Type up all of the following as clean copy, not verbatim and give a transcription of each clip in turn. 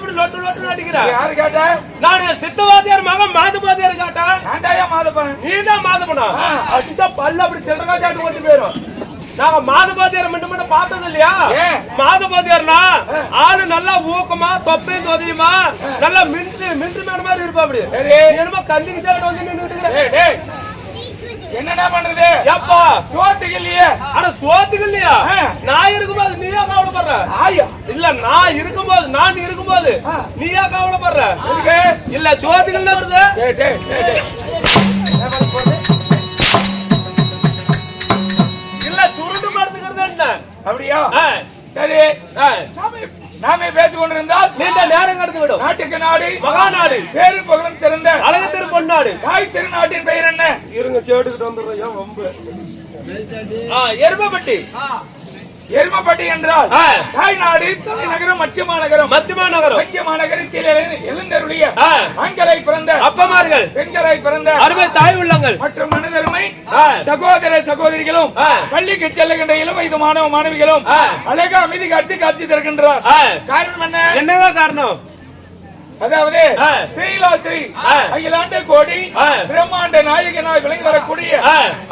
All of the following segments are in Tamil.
இப்படி லொட்டு லொட்டு அடிக்கிறேன்? யாரு கேட்ட? நான் சித்தவாதியார் மகன் மாதவாதியார் கேட்டேன். ஏண்டாயா மாதப்பன்? நீதான் மாதப்பனா? அதுதான் பல்ல அப்படி சில்லறா கேட்டு ஓட்டி போயிடும். நாங்க மாதபாதியார் மட்டும் மட்டும் பார்த்தது இல்லையா? மாதபாதியார்னா ஆளு நல்லா ஊக்கமா தொப்பையும் தொதியுமா நல்லா மின்று மேட மாதிரி இருப்பா. அப்படி என்னமோ கந்திக்கு சேவன் வந்து நின்றுட்டு என்னடா பண்றது? எப்பா சோத்துக்கு இல்லையே. ஆனா சோத்துக்கு இல்லையா? நான் இருக்கும்போது நீயா கவலைப்படுற? இல்ல நான் இருக்கும்போது நீயா கவலைப்படுற? இல்ல சோத்துக்கு வருது. இல்ல சுருட்டு மறந்துக்கிறது என்ன? அப்படியா? சரி, நாமே பேசிக் கொண்டிருந்தால் நீண்ட நேரம் கடந்து விடும். நாட்டுக்கு நாடு மகாநாடு பேரு புகழும் சிறந்த அழகு திரு பொன்னாடு. தாய் திருநாட்டின் பெயர் என்ன? இருங்க தேடிக்கிட்டு வந்துடுறோம். ரொம்ப எருமப்பட்டி. எருமப்பட்டி என்றால் தாய்நாடு தலைநகரம் மச்சிமாநகரம். மச்சிமாநகரத்தில் எழுந்தருளிய ஆண்களை பிறந்த அப்பமார்கள், பெண்களை பிறந்த அருமை தாய் உள்ளங்கள் மற்றும் மனதருமை சகோதர சகோதரிகளும் பள்ளிக்கு செல்லுகின்ற இளம் வயது மாணவ மாணவிகளும் அழகா அமைதி காட்சி தருகின்றார். காரணம் என்ன? என்னவா காரணம்? அதாவது ஸ்ரீலாஸ்ரீ அகிலாண்ட கோடி பிரம்மாண்ட நாயகனாய் விளங்கி வரக்கூடிய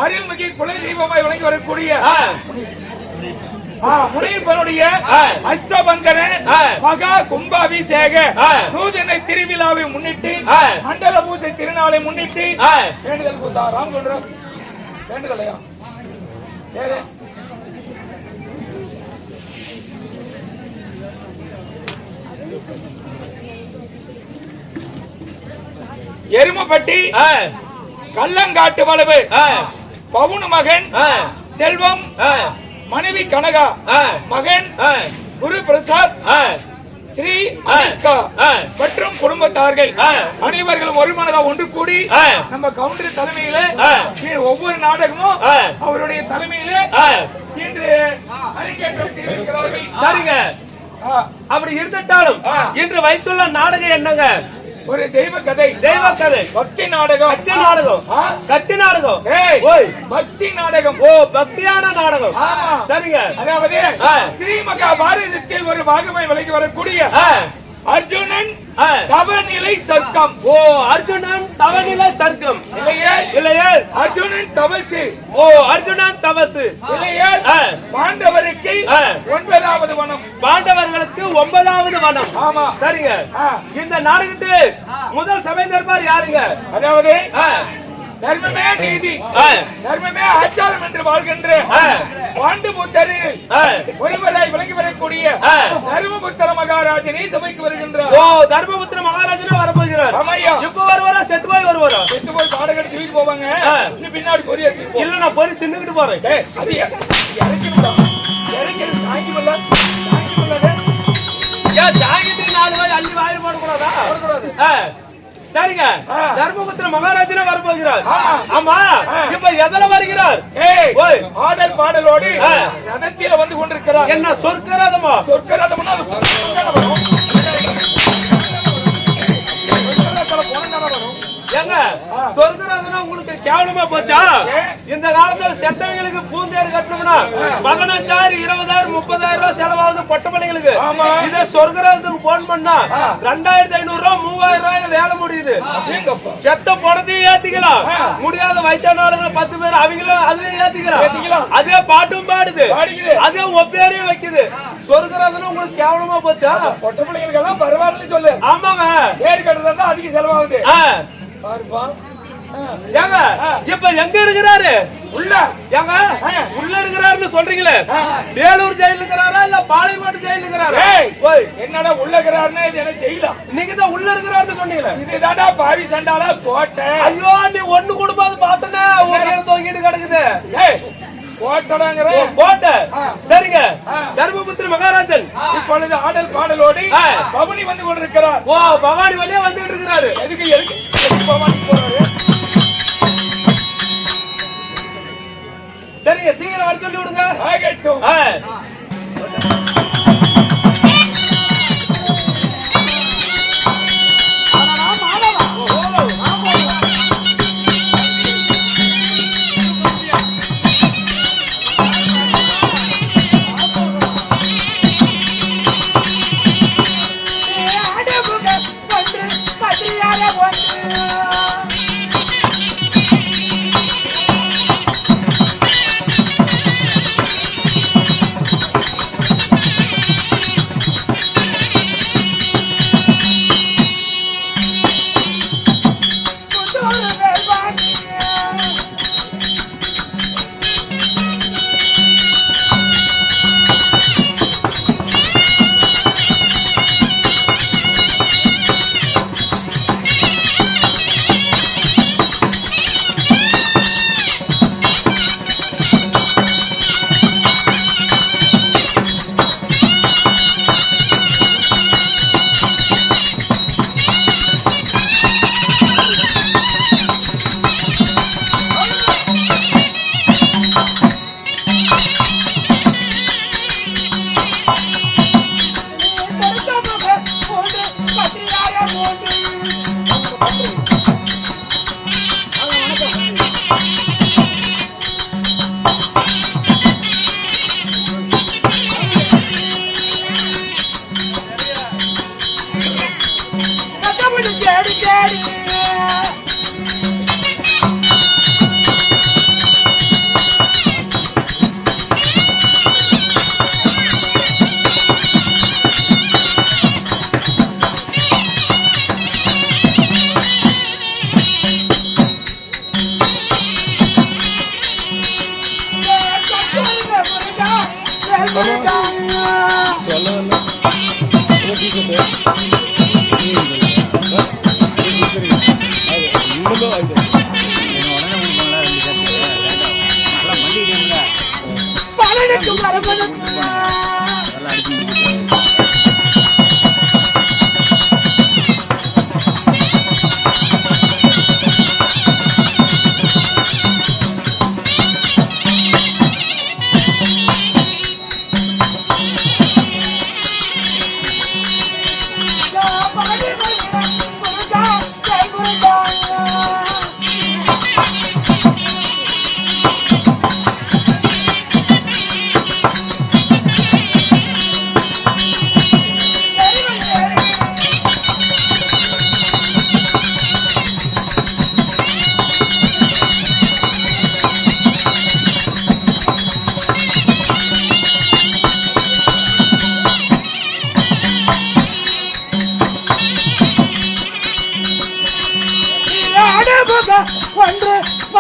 அருள்மிகு குல தெய்வமாய் விளங்கி வரக்கூடிய முனியப்பனுடைய அஷ்டபங்கர மகா கும்பாபிஷேக நூதன திருவிழாவை முன்னிட்டு மண்டல பூஜை திருநாளை முன்னிட்டு வேண்டுதல் ராம் சொல்ற வேண்டுதலையா எருமப்பட்டி கள்ளங்காட்டு வளவு பவுன் மகன் செல்வம் மனைவி கனகா மகன் குரு பிரசாத் ஸ்ரீ அனுஷ்கா மற்றும் குடும்பத்தார்கள் அனைவர்களும் ஒரு மனதா ஒன்று கூடி நம்ம கவுண்டர் தலைமையில ஒவ்வொரு நாடகமும் அவருடைய தலைமையில இன்று அரங்கேற்றம். சரிங்க, அப்படி இருந்துட்டாலும் இன்று வைத்துள்ள நாடகம் என்னங்க? ஒரு தெய்வ கதை. பக்தி நாடகம். கத்தி நாடகம். பக்தி நாடகம். ஓ, பக்தியான நாடகம். சரிங்க. அதாவது ஸ்ரீமகா பாரதத்தில் ஒரு பாகமாய் விலகி வரக்கூடிய அர்ஜுனன் தவநிலை சர்க்கம். ஓ, அர்ஜுனன் தவநிலை சர்க்கம். இல்லையே அர்ஜுனன் தவசு. ஓ, அர்ஜுனன் தவசு. இல்லையே பாண்டவருக்கு 9வது வனம். பாண்டவர்களுக்கு 9வது வனம். ஆமா, சரிங்க. இந்த நாடகத்தில் முதல் சபை தர்பார் யாருங்க? அதாவது தர்மமே நீதி, தர்மமே ஆச்சாரம் என்று வாழ்கின்ற பாண்டுபுத்தரில் ஒருவராய் விளங்கி வரக்கூடிய தர்மபுத்திர மகாராஜனை சபைக்கு வருகின்றார். ஓ, தர்மபுத்திர மகாராஜனா வரப்போகிறார். இப்ப வருவாரா செத்து போய் வருவாரா? செத்து போய் பாடகடி தூக்கிட்டு போவாங்க. பின்னாடி பொறி வச்சு இல்ல, நான் பொறி தின்னுக்கிட்டு போறேன். ஜாங்கிட்டு 4 வாய் அள்ளி வாயில் போடக்கூடாதா? சரிங்க, தர்மபுத்திர மகாராஜனா வரப்போகிறார். ஆமா, இப்ப எதில் வருகிறார்? ஆடல் பாடலோடு ரதத்தில வந்து கொண்டிருக்கிறார். என்ன சொர்க்கரதமா? சொர்க்கரதம்னா ஏங்க, சொர்க்கரதம்னா உங்களுக்கு கேவலமா போச்சா? இந்த காலத்துல செத்தவங்களுக்கு பூந்தேர் கட்டணும்னா 15,000 20,000 30,000 ரூபாய் செலவாகுது பொட்ட பிள்ளைங்களுக்கு. இதே சொர்க்கரதத்துக்கு போன் பண்ணா 2,500 ரூபாய் 3,000 ரூபாய் வேலை முடியுது. செத்த பணத்தையும் ஏத்திக்கலாம், முடியாத வயசான ஆளுங்க 10 பேர் அவங்களும் அதுலயும் ஏத்திக்கலாம். அதே பாட்டும் பாடுது, அதே ஒப்பேரையும் வைக்குது. சொர்க்கரதம் உங்களுக்கு கேவலமா போச்சா? பொட்ட பிள்ளைங்களுக்கு எல்லாம் பரவாயில்லைன்னு சொல்லு. ஆமாங்க, ஏறி கட்டுறதா அதிக செலவாகுது. ஏங்க, இப்ப எங்க இருக்கிறாரு? உள்ள. ஏங்க, உள்ள இருக்கிறாருன்னு சொல்றீங்களே, வேலூர் ஜெயில இருக்கிறாரா இல்ல பாளையங்கோட்டை ஜெயில இருக்கிறாரா? என்னடா உள்ள இருக்கிறாருன்னா இது என்ன ஜெயிலாம்? நீங்க தான் உள்ள இருக்கிறாருன்னு சொன்னீங்களே. இதுதான்டா பாவி சண்டால கோட்டை. ஐயோ, நீ ஒண்ணு கொடுப்பாது பார்த்தனே உடையில தொங்கிட்டு கிடக்குது. கோட்டடாங்கற கோட்டை. சரிங்க, தர்மபுத்திர மகாராஜன் இப்பொழுது ஆடல் பாடலோடு பவனி வந்து கொண்டிருக்கிறார். ஓ, பவானி வழியா வந்துட்டு இருக்கிறாரு. எதுக்கு பவானி போறாரு? சரிங்க, சீக்கிரம் வர சொல்லி விடுங்க. ஆகட்டும். ஆட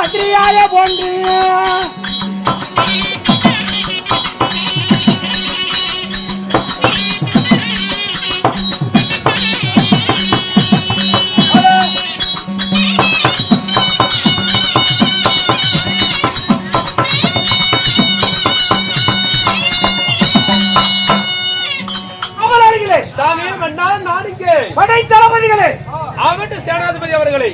மந்திரியாய போன்று படை தளபதிகளே, அவட்டு சேனாதிபதி அவர்களே,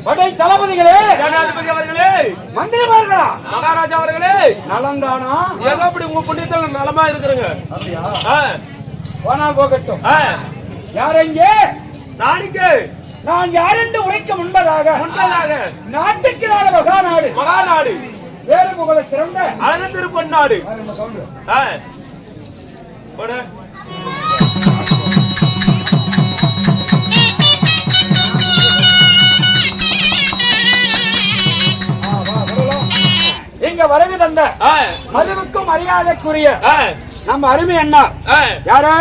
படை தளபதிகளே, சேனாதிபதி அவர்களே, மந்திரிமார்களா, மகாராஜா அவர்களே, நலந்தானா? ஏதோ அப்படி உங்க புண்ணியத்தில் நலமா இருக்கிறங்க. போனால் போகட்டும். யாரெங்கே? நான் யார் என்று உரைக்க முன்பதாக நாட்டுக்கு நாடு மகாநாடு, மகாநாடு, வேறு புகழ சிறந்த அழகு திருப்பொன்னாடு. இங்க வருகை தந்த மதுவுக்கும் மரியாதைக்குரிய நம்ம அருமை அண்ணா யாரு?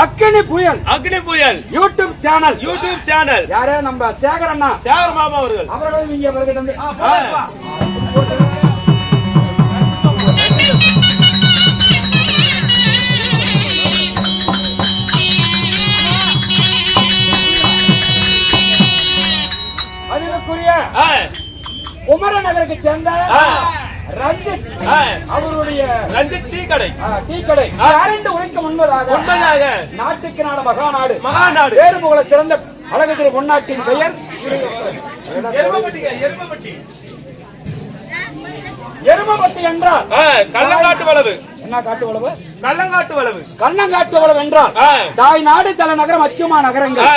அக்னி புயல், அக்னி புயல் யூடியூப் சேனல் யாரு? நம்ம சேகர் அண்ணா, சேகர் மாமா அவர்கள். அவர்களும் இங்க வருகை தந்து மதுவுக்குரிய குமர நகருக்கு சேர்ந்த ரஞ்சித், அவருடைய ரஞ்சித் டீ கடை யாரென்று உரைக்க முன்பதாக நாட்டுக்கு நாடு மகாநாடு, வேறு புகழ சிறந்த அழகு திரு பொன்னாட்டின் பெயர் எருமபட்டி என்றால் கள்ளங்காட்டு வளவு. என்ன காட்டு வளவு? கள்ளங்காட்டு வளவு. கள்ளங்காட்டு வளவு என்றால் தாய் நாடு தலைநகரம் அச்சுமா நகரங்கள்,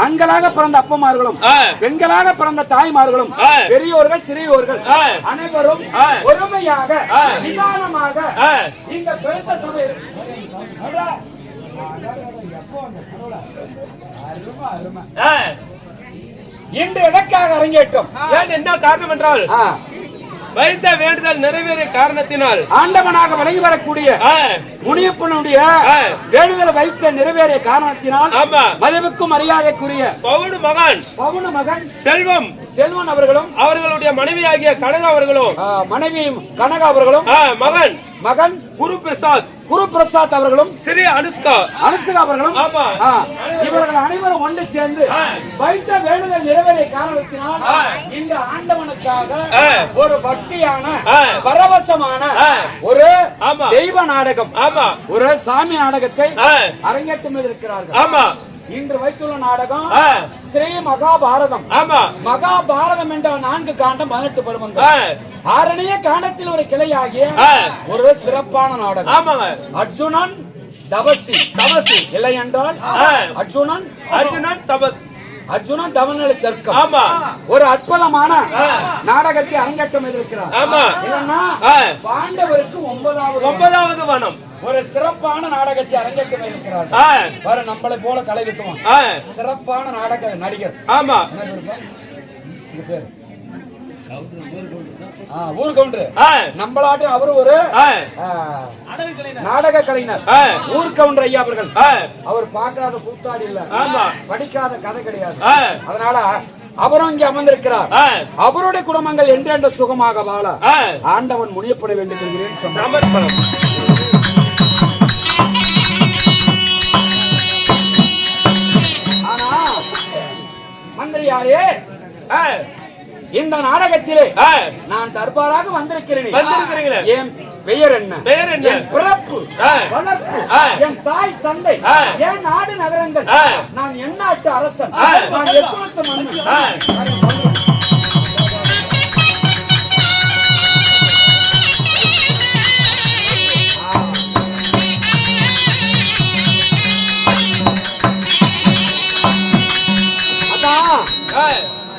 ஆண்களாக பிறந்த அப்பமார்களும் பெண்களாக பிறந்த தாய்மார்களும் பெரியோர்கள் சிறியோர்கள் அனைவரும் ஒருமையாக நிதானமாக இந்த பெருத்த சபை இன்று எதற்காக அரங்கேற்றம்? என்ன காரணம் என்றால் வைத்த வேண்டுதல் நிறைவேறிய காரணத்தினால் ஆண்டவனாக விலகி வரக்கூடிய முனியப்பனுடைய வேண்டுதல் வைத்த நிறைவேறிய காரணத்தினால் மதுவுக்கும் மரியாதைக்குரிய பவுனு மகன் செல்வன் அவர்களும் அவர்களுடைய மனைவியாகிய கனகா அவர்களும் மகன் குரு பிரசாத் அவர்களும் சிறிய அனுஷ்கா அவர்களும் இவர்கள் அனைவரும் ஒன்று சேர்ந்து வைத்த வேண்டுதல் நிறைவேறிய காரணத்தினால் இந்த ஆண்டவனுக்காக ஒரு பக்தியான பரவசமான ஒரு தெய்வ நாடகம், ஒரு சாமி நாடகத்தை அரங்கேற்றம் இருக்கிறார்கள். இன்று வைத்துள்ள நாடகம் ஸ்ரீ மகாபாரதம். மகாபாரதம் என்ற 4 காண்டம் 18 பருவங்கள், ஆரணிய காண்டத்தில் ஒரு கிளையாகிய ஒரு சிறப்பான நாடகம். அர்ஜுனன் தபசி இல்லை என்றால் அர்ஜுனன் தவநிலை சர்க்கம், ஒரு அற்புதமான நாடகத்தை அரங்கேற்றம் இருக்கிறார். பாண்டவருக்கு 9வது வனம், ஒரு சிறப்பான நாடகத்தை அரங்கேற்றம் இருக்கிறார். நம்மளை போல கலைவித்துவான் சிறப்பான நாடக நடிகர். ஊர் கவுண்டர் நம்மளாட்டு அவரு ஒரு நாடக கலைஞர். ஊர் கவுண்டர் ஐயா அவர்கள் அவர் பார்க்காத கூத்தாடி இல்ல, படிக்காத கதை கிடையாது. அதனால அவரும் இங்கே அமர்ந்திருக்கிறார். அவருடைய குடும்பங்கள் என்றென்ற சுகமாக வாழ ஆண்டவன் முனியப்பட வேண்டுகிறேன். சமர்ப்பணம். ஆனா மந்திரியாரே, இந்த நாடகத்திலே நான் தர்பாராக வந்திருக்கிறேன். என் பெயர் என்ன? என் பிறப்பு, வளர்ப்பு, என் தாய் தந்தை, என் நாடு நகரங்கள், நான் எந்நாட்டு அரசன், நான் எப்பொழுது மன்னன்.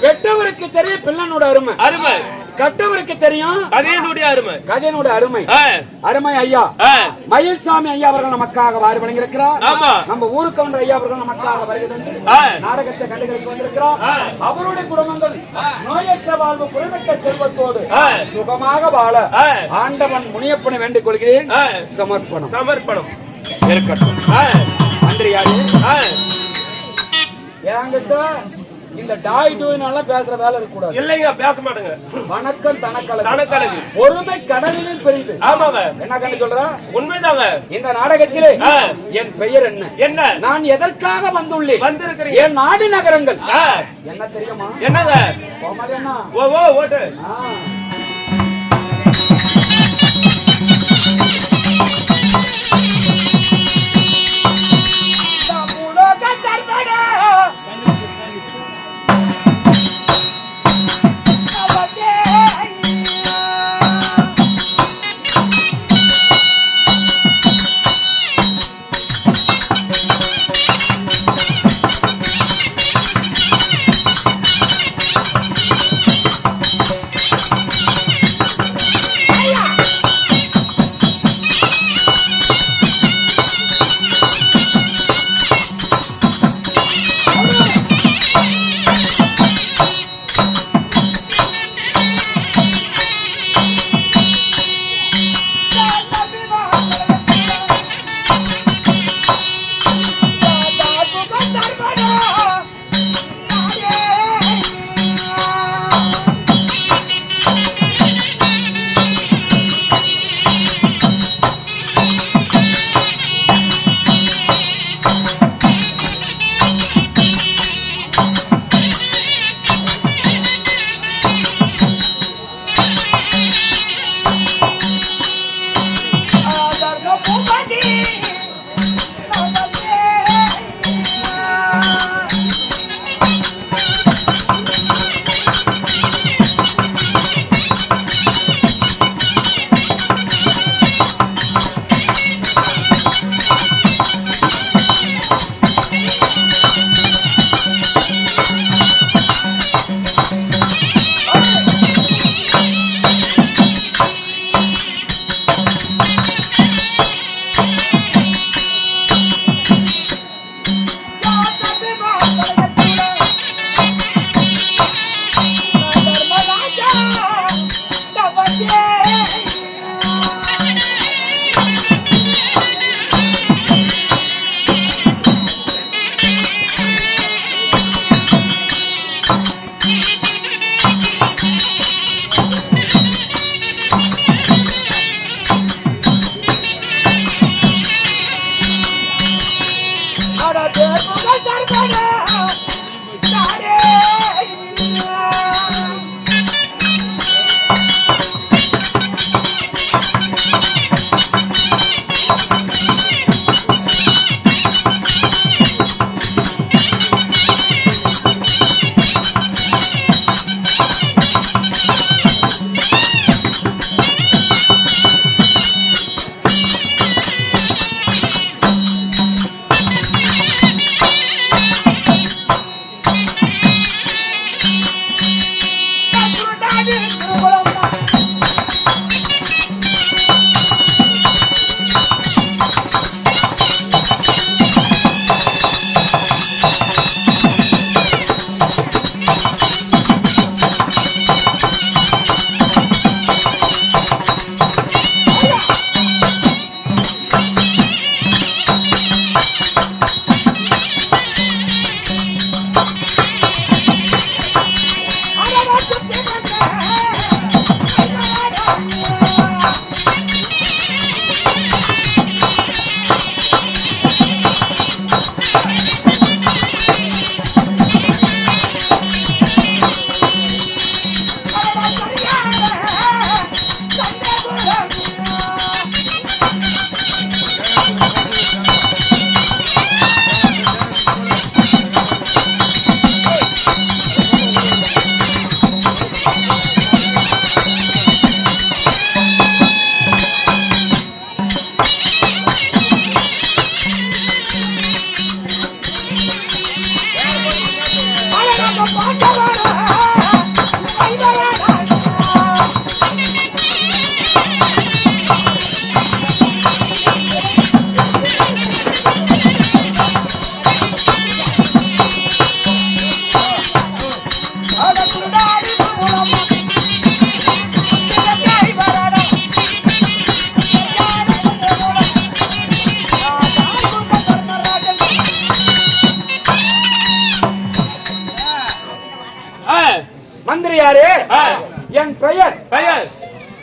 வெட்டவருக்கு தெரியும் பிள்ளனோட அருமை, கட்டவருக்கு தெரியும் கதையினுடைய அருமை. ஐயா மயில்சாமி ஐயா அவர்கள் நமக்காக வாரி வழங்கியிருக்கிறார். நம்ம ஊருக்கு கவுண்டர் ஐயா அவர்கள் நமக்காக வருகிறது நாடகத்தை கண்டுகளுக்கு வந்திருக்கிறார். அவருடைய குடும்பங்கள் நோயற்ற வாழ்வு, குறைவற்ற செல்வத்தோடு சுகமாக வாழ ஆண்டவன் முனியப்பனை வேண்டிக் கொள்கிறேன். சமர்ப்பணம் இருக்கட்டும். மந்திரியாரு, என்கிட்ட இந்த டாய் டூனால பேசுற வேலை இருக்க கூடாது. இல்லைங்க, பேச மாட்டேங்க. வணக்கம் தனக்கலகு. தனக்கலகு. பொறுமை கடலிலும் பெரியது. ஆமாங்க. என்ன கண்ணு சொல்ற? உண்மைதாங்க. இந்த நாடகத்திலே என் பெயர் என்ன? என்ன? நான் எதற்காக வந்துள்ளேன்? வந்திருக்கிறேன். என் நாடு நகரங்கள் என்ன தெரியுமா? என்னங்க? கோமாளியண்ணா. ஓ ஓட்டு.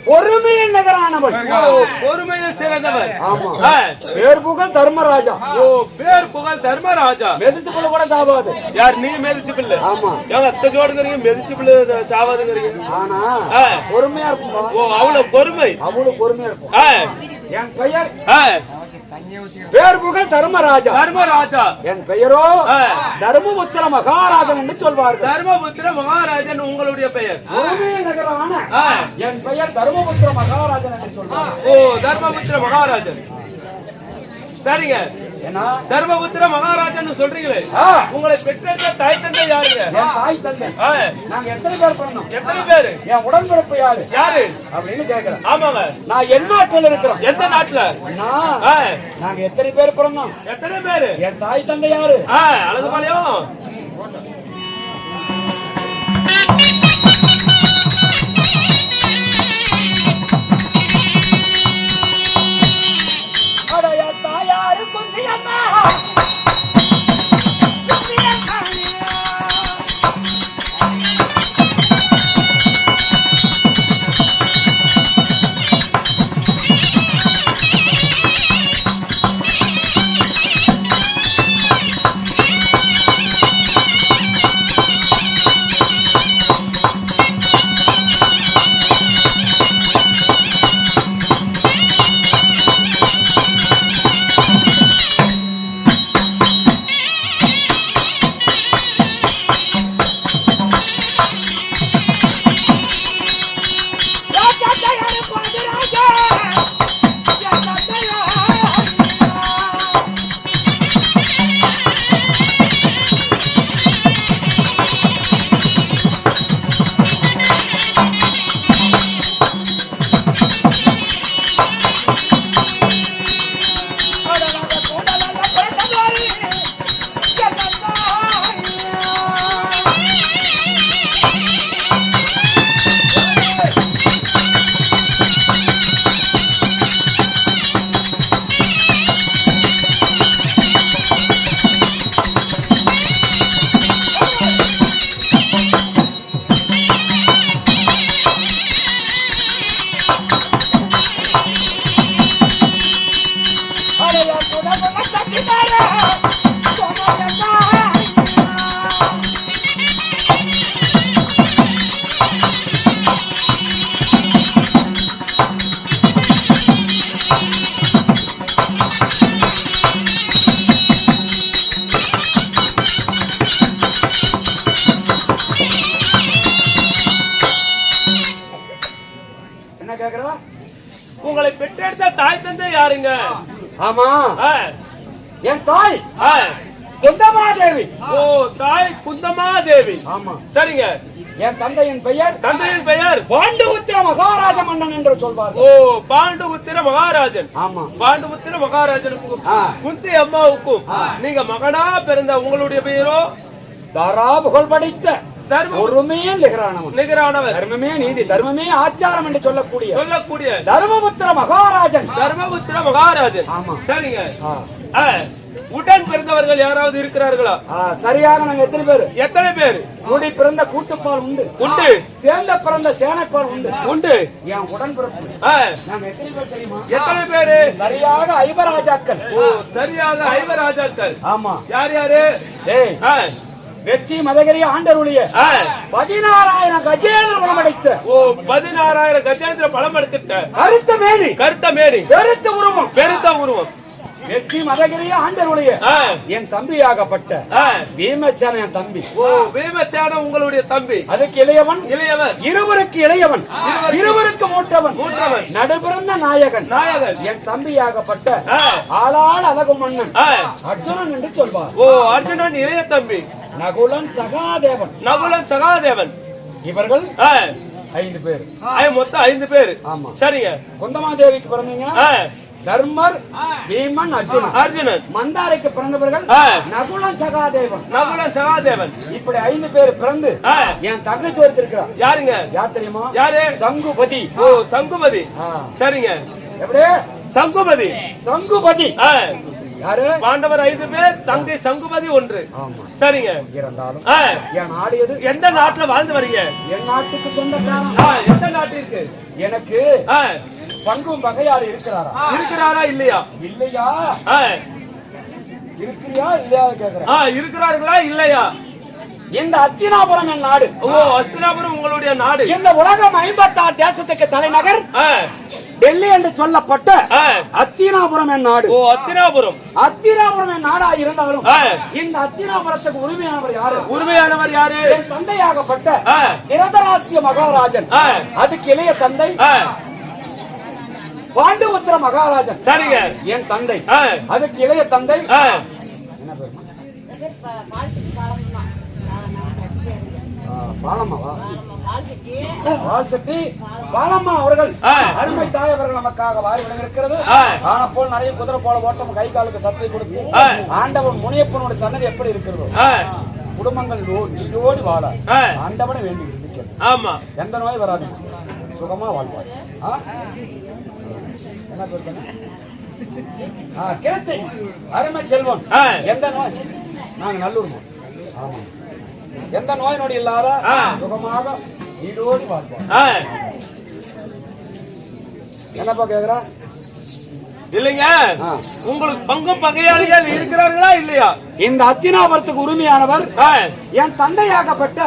பொறுமையில் நகரானவள். பொறுமையில் சிறந்தவர். ஆமா. பேர் புகழ் தர்மராஜா. ஓ, பேர் புகழ் தர்மராஜா. மெதிச்சு புள்ள கூட சாவாது. யார் நீ மெதிச்சு பிள்ளை? ஆமா. எத்தோடுங்கிறீங்க மெதிச்சு பிள்ளை சாவாதுங்கிறீங்க. ஆனா பொறுமையா இருக்கும். ஓ, அவ்வளவு பொறுமை. அவ்வளவு பொறுமையா இருக்கும். என் பெயர் பேர் புகழ் தர்மராஜா. தர்மராஜா. என் பெயரோ தர்மபுத்திர மகாராஜன் என்று சொல்வார்கள். தர்மபுத்திர மகாராஜன் உங்களுடைய பெயர். நகரான என் பெயர் தர்மபுத்திர மகாராஜன் என்று சொல்வார்கள். ஓ, தர்மபுத்திர மகாராஜன். சரிங்க. தர்மபுத்திர மகாராஜன் சொல்றீங்களே, உங்களை பெற்ற தாய் தந்தை யாருங்க? தாய் தந்தை நாங்க எத்தனை பேர் பண்ணோம்? எத்தனை பேரு? என் உடன்பிறப்பு யாரு யாரு அப்படின்னு கேக்குறேன். ஆமாங்க. நான் என் நாட்டில் இருக்கிறோம். எந்த நாட்டுல? நாங்க எத்தனை பேர் பிறந்தோம்? எத்தனை பேரு? என் தாய் தந்தை யாரு? அழகுபாளையம். உங்களை பெற்றெடுத்த தாய் தந்தை யாருங்க? ஆமா, என் தாய் குந்தமாதேவி. ஓ, தாய் குந்தமாதேவி. ஆமா. சரிங்க. என் தந்தையின் பெயர்? தந்தையின் பெயர் பாண்டுபுத்திர மகாராஜ மன்னன் என்று சொல்வார். ஓ, பாண்டுபுத்திர மகாராஜன். ஆமா. பாண்டுபுத்திர மகாராஜனுக்கும் குந்தி அம்மாவுக்கும் நீங்க மகனா பிறந்த உங்களுடைய பெயரோ? தாரா புகழ் படைத்த பொறுமையில் நிகரானவர். தர்மமே நீதி, தர்மமே ஆச்சாரம் என்று சொல்லக்கூடிய தர்மபுத்திர மகாராஜன். தர்மபுத்திர மகாராஜன். ஆமா. சரிங்க. உடன் பிறந்தவர்கள் யாராவது இருக்கிறார்களா? சரியாக நாங்க எத்தனை பேர்? எத்தனை பேர்? கூடி பிறந்த கூட்டுப்பால் உண்டு. உண்டு. சேர்ந்த பிறந்த சேனைப்பால் உண்டு. உண்டு. என் உடன் பிறப்பு நாங்க எத்தனை பேர் தெரியுமா? எத்தனை பேரு? சரியாக ஐவராஜாக்கள். ஓ, சரியாக ஐவராஜாக்கள். ஆமா. யார் யாரு? வெற்றி மதகிரி ஆண்டருடைய 16,000 கஜேந்திர பலம் அடைத்த. ஓ, 16,000 கஜேந்திர பலம் அடைத்த கருத்த மேனி. பெருத்த உருவம். வெற்றி மதகிரி ஆண்டருடைய என் தம்பியாகப்பட்ட பீமசேன என் தம்பி. ஓ, பீமசேன உங்களுடைய தம்பி. அதுக்கு இளையவன். இருவருக்கு இளையவன், இருவருக்கு மூட்டவன். நடுபிறந்த நாயகன் என் தம்பியாகப்பட்ட ஆளாள் அழகு மன்னன் அர்ஜுனன் என்று சொல்வார். ஓ, அர்ஜுனன் இளைய தம்பி. நகுலன் சகாதேவன். இவர்கள் 5 பேர். மொத்தம் 5 பேர். ஆமா. சரிங்க. குந்தமாதேவிக்கு பிறந்தீங்க தர்மர், பீமன், அர்ஜுனன். மந்தாரைக்கு பிறந்தவர்கள் நகுலன் சகாதேவன். இப்படி 5 பேர் பிறந்து என் தங்கச்சி ஒருத்தர் இருக்கிறார். யாருங்க? யார் தெரியுமா? யாரு? சங்குபதி. ஓ, சங்குபதி. சரிங்க. எப்படி? சங்குபதி. யாரு? பாண்டவர் 5 பேர், தங்கை சங்குபதி 1. சரிங்க. இருந்தாலும் என் நாடு எது? எந்த நாட்டுல வாழ்ந்து வரீங்க? என் நாட்டுக்கு சொந்தக்காரன். எந்த நாட்டிற்கு? எனக்கு பங்கும் வகையாறு இருக்கிறாரா இல்லையா? இல்லையா? இருக்கிறியா இல்லையா கேக்குறேன். இருக்கிறார்களா இல்லையா? இந்த அத்தினாபுரம் என் நாடு. ஓ, அத்தினாபுரம் உங்களுடைய நாடு. இந்த உலகம் 56 தேசத்துக்கு தலைநகர் டெல்லி என்று சொல்லப்பட்ட அத்தினாபுரம் என் நாடு. ஓ, அத்தினாபுரம் என் நாடா இருந்தாலும் இந்த அத்தினாபுரத்துக்கு உரிமையானவர் யாரு? என் தந்தையாகப்பட்ட திருதராஷ்டிர மகாராஜன். அதுக்கு இளைய தந்தை பாண்டுபுத்திர மகாராஜன். சரிங்க. என் தந்தை அதுக்கு இளைய தந்தை என்ன பேர்? பாலம்மா அவர்கள் அருமை தாய் அவர்கள் நமக்காக வாரி வழங்கியிருக்கிறது. ஆன போல் நிறைய குதிரை போல ஓட்டம் கை காலுக்கு சத்தை கொடுத்து ஆண்டவன் முனியப்பனோட சன்னதி எப்படி இருக்கிறதோ குடும்பங்கள் நீடோடி வாழ ஆண்டவனை வேண்டி இருக்கிறது. ஆமா, எந்த நோய் வராது, சுகமா வாழ்வார். என்ன பேர்? கிழத்தை அருமை செல்வம். எந்த நோய்? நாங்க நல்லூர். ஆமா, எந்த நோய் நொடி இல்லாத சுகமாக நீடோடி வாழ்வோம். என்னப்பா கேக்குறா? இல்லைங்க, உங்களுக்கு பங்கும் பகையாளிகள் இருக்கிறார்களா இல்லையா? இந்த அத்தினாபுரத்துக்கு உரிமையானவர் என் தந்தையாகப்பட்ட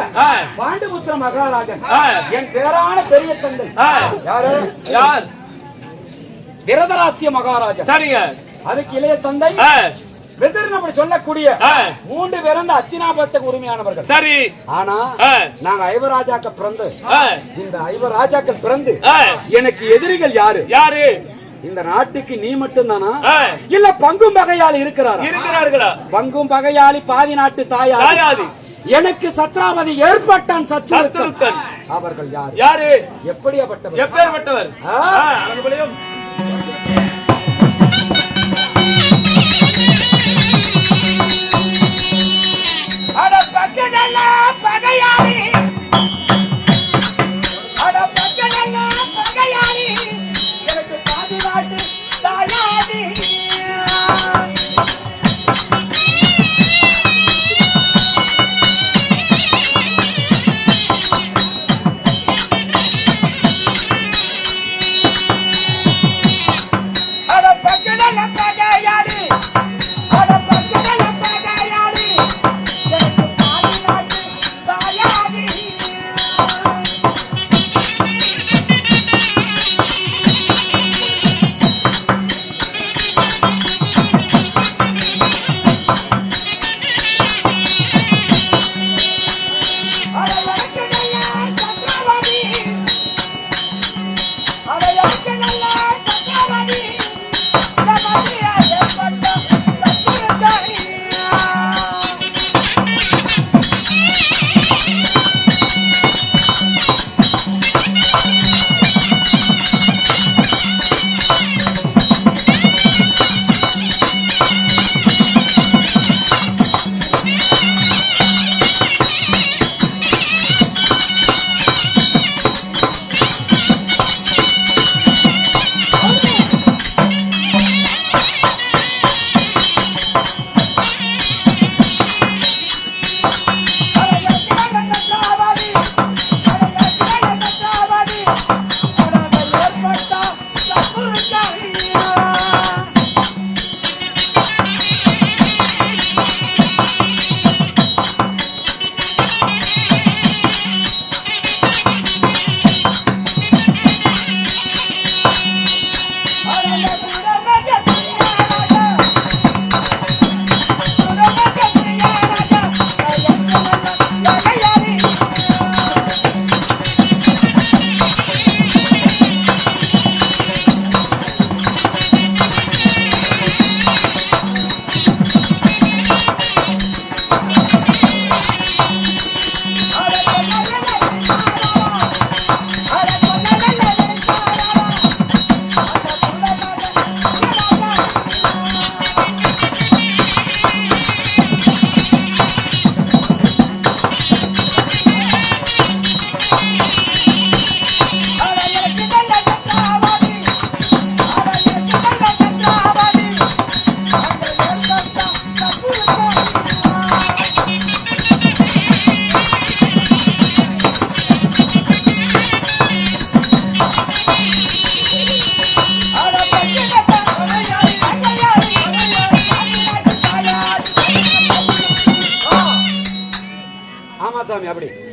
பாண்டுபுத்திர மகாராஜன். என் பேரான பெரிய தந்தை யாரு? யார்? திருதராஷ்டிர மகாராஜன். சரிங்க. அதுக்கு இளைய தந்தை சொல்லக்கூடிய 3 பேர் அந்த அத்தினாபுரத்துக்கு உரிமையானவர்கள். சரி. ஆனா நாங்க ஐவராஜாக்கள் பிறந்து இந்த ஐவராஜாக்கள் பிறந்து எனக்கு எதிரிகள் யாரு? யாரு? இந்த நாட்டுக்கு நீ மட்டும் தானா இல்ல பங்கும் பகையாளி இருக்கிறார்களா? பங்கும் பகையாளி பாதி நாட்டு தாயாதி. எனக்கு சத்ராபதி ஏற்பட்டான் சத்ருக்கன். அவர்கள் யாரு? யாரு? எப்படியாப்பட்டவர்? எப்பேற்பட்டவர்? பகையாளி எனக்கு பாதி நாட்டு தாயாதி.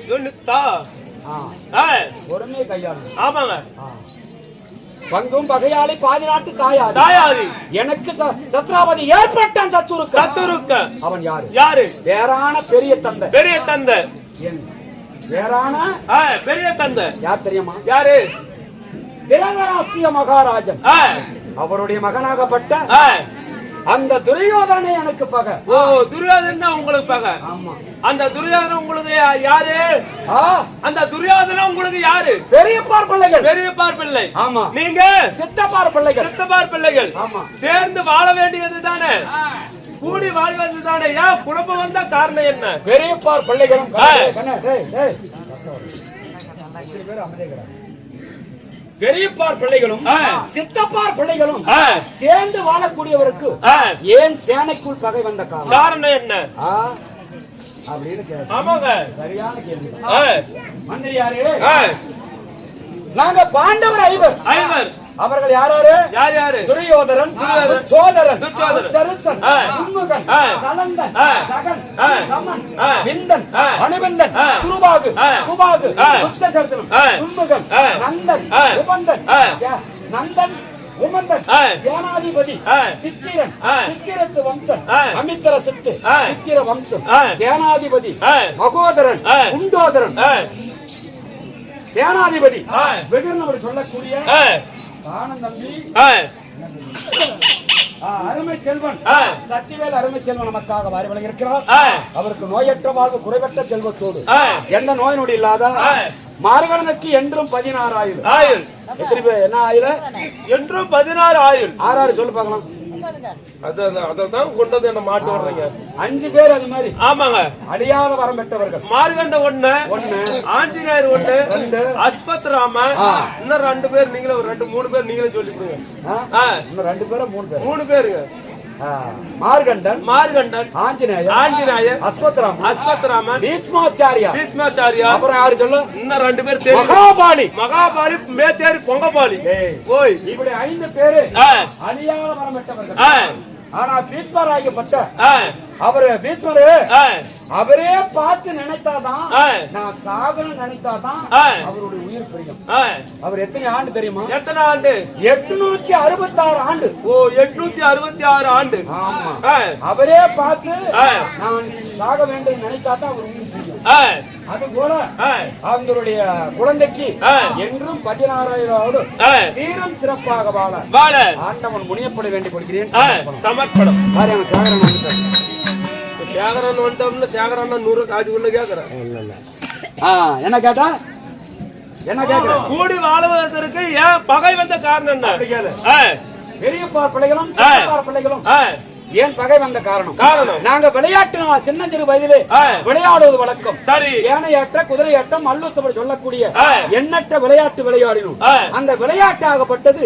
யுனித்தா பொறுமையை கையாளணும். ஆமாங்க. பங்கும் பகையாளி பாதி நாட்டு தாயாரி தாயாரி எனக்கு சத்ராபதி ஏற்பட்டான் சத்துருக்க அவன் யாரு யாரு வேறான பெரிய தந்தை வேறான பெரிய தந்தை யார் தெரியுமா யாரு திரதராசிய மகாராஜன் அவருடைய மகனாகப்பட்ட அந்த துரியோதனை எனக்கு பகை. ஓ துரியோதனா உங்களுக்கு பகை. ஆமா அந்த துரியோதனா உங்களுக்கு யாரு அந்த துரியோதனா உங்களுக்கு யாரு பெரியப்பார் பிள்ளைகள் பெரியப்பார் பிள்ளை. ஆமா நீங்க சித்தப்பார் பிள்ளைகள் சித்தப்பார் பிள்ளைகள். ஆமா சேர்ந்து வாழ வேண்டியது தானே கூடி வாழ்வது தானே ஏன் குழப்பம் வந்தா காரணம் என்ன பெரியப்பார் பிள்ளைகளும் பெரியப்பார் பிள்ளைகளும் சித்தப்பார் பிள்ளைகளும் சேர்ந்து வாழக்கூடியவருக்கு ஏன் சேனைக்குள் பகை வந்த காரணம் என்ன அப்படின்னு கேள்வி. ஆமாங்க சரியான கேள்வி. மந்திரியாரே நாங்க பாண்டவர் ஐவர் அவர்கள் யாராரு யார் யாரு துரியோதரன் சோதரன் சரசன் துன்முகன் சலந்தன் சகன் சமன் விந்தன் அனுவிந்தன் துருபாகு குபாகு புஷ்டசர்தனம் துன்முகன் நந்தன் உபந்தன் நந்தன் உமந்தன் சேனாதிபதி சித்திரன் சித்திரத்து வம்சன் அமித்திர சித்து சித்திர வம்சம் சேனாதிபதி மகோதரன் குண்டோதரன் சேனாதிபதி வெகுர் சொல்லக்கூடிய ஆனந்தம்பி அருமை செல்வன் சத்திவேல் அருமை செல்வன் நமக்காக வாரி வழங்கியிருக்கிறார். அவருக்கு நோயற்ற வாழ்வு குறைவற்ற செல்வத்தோடு எந்த நோய் நொடி இல்லாத மார்கழனுக்கு என்றும் 16 ஆயுள். எத்தனை பேர் என்ன ஆயுள் என்றும் 16 ஆயுள். 6 சொல்லு பார்க்கலாம். அதான் கொண்டது என்ன மாட்டு வர்றீங்க 5 பேர் அது மாதிரி. ஆமாங்க அடியாத வரம் பெற்றவர்கள். மார்கண்ட 1 ஆஞ்சநேயர் 1 அஸ்பத்ராம இன்னும் 2 பேர் நீங்களே ஒரு 2-3 பேர் நீங்களே சொல்லிடுங்க. இன்னும் 2 பேரா 3 பேருங்க. மார்கண்டன் ஆஞ்சநேயர் அஸ்பத்ராமன் பீஷ்மாச்சாரியா அப்புறம் யாரு சொல்லு இன்னும் 2 பேர் தெரியும். மகாபாலி மேச்சேரி பொங்கபாலி ஓய் இப்படி 5 பேரு அழியாத வரம் பெற்றவர்கள். ஆனா பீஷ்மர் ஆகப்பட்ட அவரு பீஷ்மரு அவரே பார்த்து நினைத்தாதான் நான் சாகணும் நினைத்தாதான் அவருடைய உயிர் பிரியும். அவர் எத்தனை ஆண்டு தெரியுமா? எத்தனை ஆண்டு? 866 ஆண்டு. ஓ 866 ஆண்டு. ஆமா அவரே பார்த்து நான் சாக வேண்டும் நினைத்தாதான் அவர் உயிர் பிரியும். அது போல அவங்களுடைய குழந்தைக்கு என்றும் 16,000 சீரம் சிறப்பாக வாழ ஆண்டவன் முனியப்பட வேண்டி கொடுக்கிறேன். சமர்ப்பணம். சேகரன் வந்துட்டோம்னு சேகரன் 100 காசு கொண்டு கேக்குறேன். என்ன கேட்டா என்ன கேக்குற? கூடி வாழ்வதற்கு ஏன் பகை வந்த காரணம் என்ன? பெரியப்பார் பிள்ளைகளும் பிள்ளைகளும் ஏன் பகை வந்த காரணம் நாங்க விளையாட்டு சின்ன சிறு வயதிலே விளையாடுவது வழக்கம். சரி யானையாட்ட குதிரையாட்டம் மல்லுத்தம் சொல்லக்கூடிய எண்ணற்ற விளையாட்டு விளையாடினோம். அந்த விளையாட்டு ஆகப்பட்டது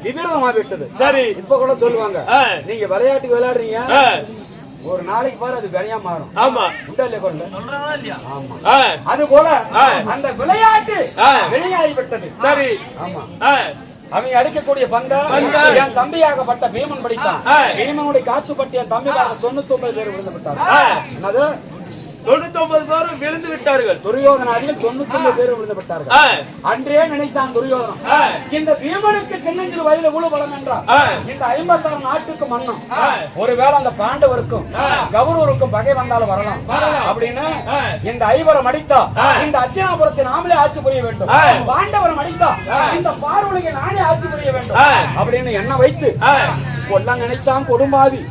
விபரீதமாகிவிட்டது. சரி இப்ப கூட சொல்லுவாங்க நீங்க விளையாட்டுக்கு விளையாடுறீங்க ஒரு நாளைக்கு பாரு அது விளையா மாறும். ஆமா உடல்ல கொண்டு சொல்றதா இல்லையா? ஆமா அது போல அந்த விளையாட்டு விளையாடிவிட்டது. சரி ஆமா அவங்க அடிக்கக்கூடிய பந்தா என் தம்பியாகப்பட்ட பீமன் படித்தான். பீமனுடைய காசு பட்டி என் தம்பிக்காக 99 பேர் விழுந்து விட்டார். என்னது 99 பேரும் விழுந்து விட்டார்கள். துரியோதனாதிகள் 99 பேர் விழுந்து விட்டார்கள். அன்றே நினைத்தான் துரியோதனன் இந்த பீமனுக்கு சின்னஞ்சிறு வயதில் உழு பலம் என்றார். இந்த 56 நாட்டுக்கு மன்னம் ஒருவேளை அந்த பாண்டவருக்கும் கௌரவருக்கும் பகை வந்தாலும் வரலாம் அப்படின்னு இந்த ஐவரம் அடித்தா இந்த அத்தினாபுரத்தை நாமளே ஆட்சி புரிய வேண்டும். பாண்டவரம் அடித்தா இந்த பார்வலியை நானே ஆட்சி புரிய வேண்டும் அப்படின்னு என்ன வைத்து கொல்ல நினைத்தான் கொடும்பாவி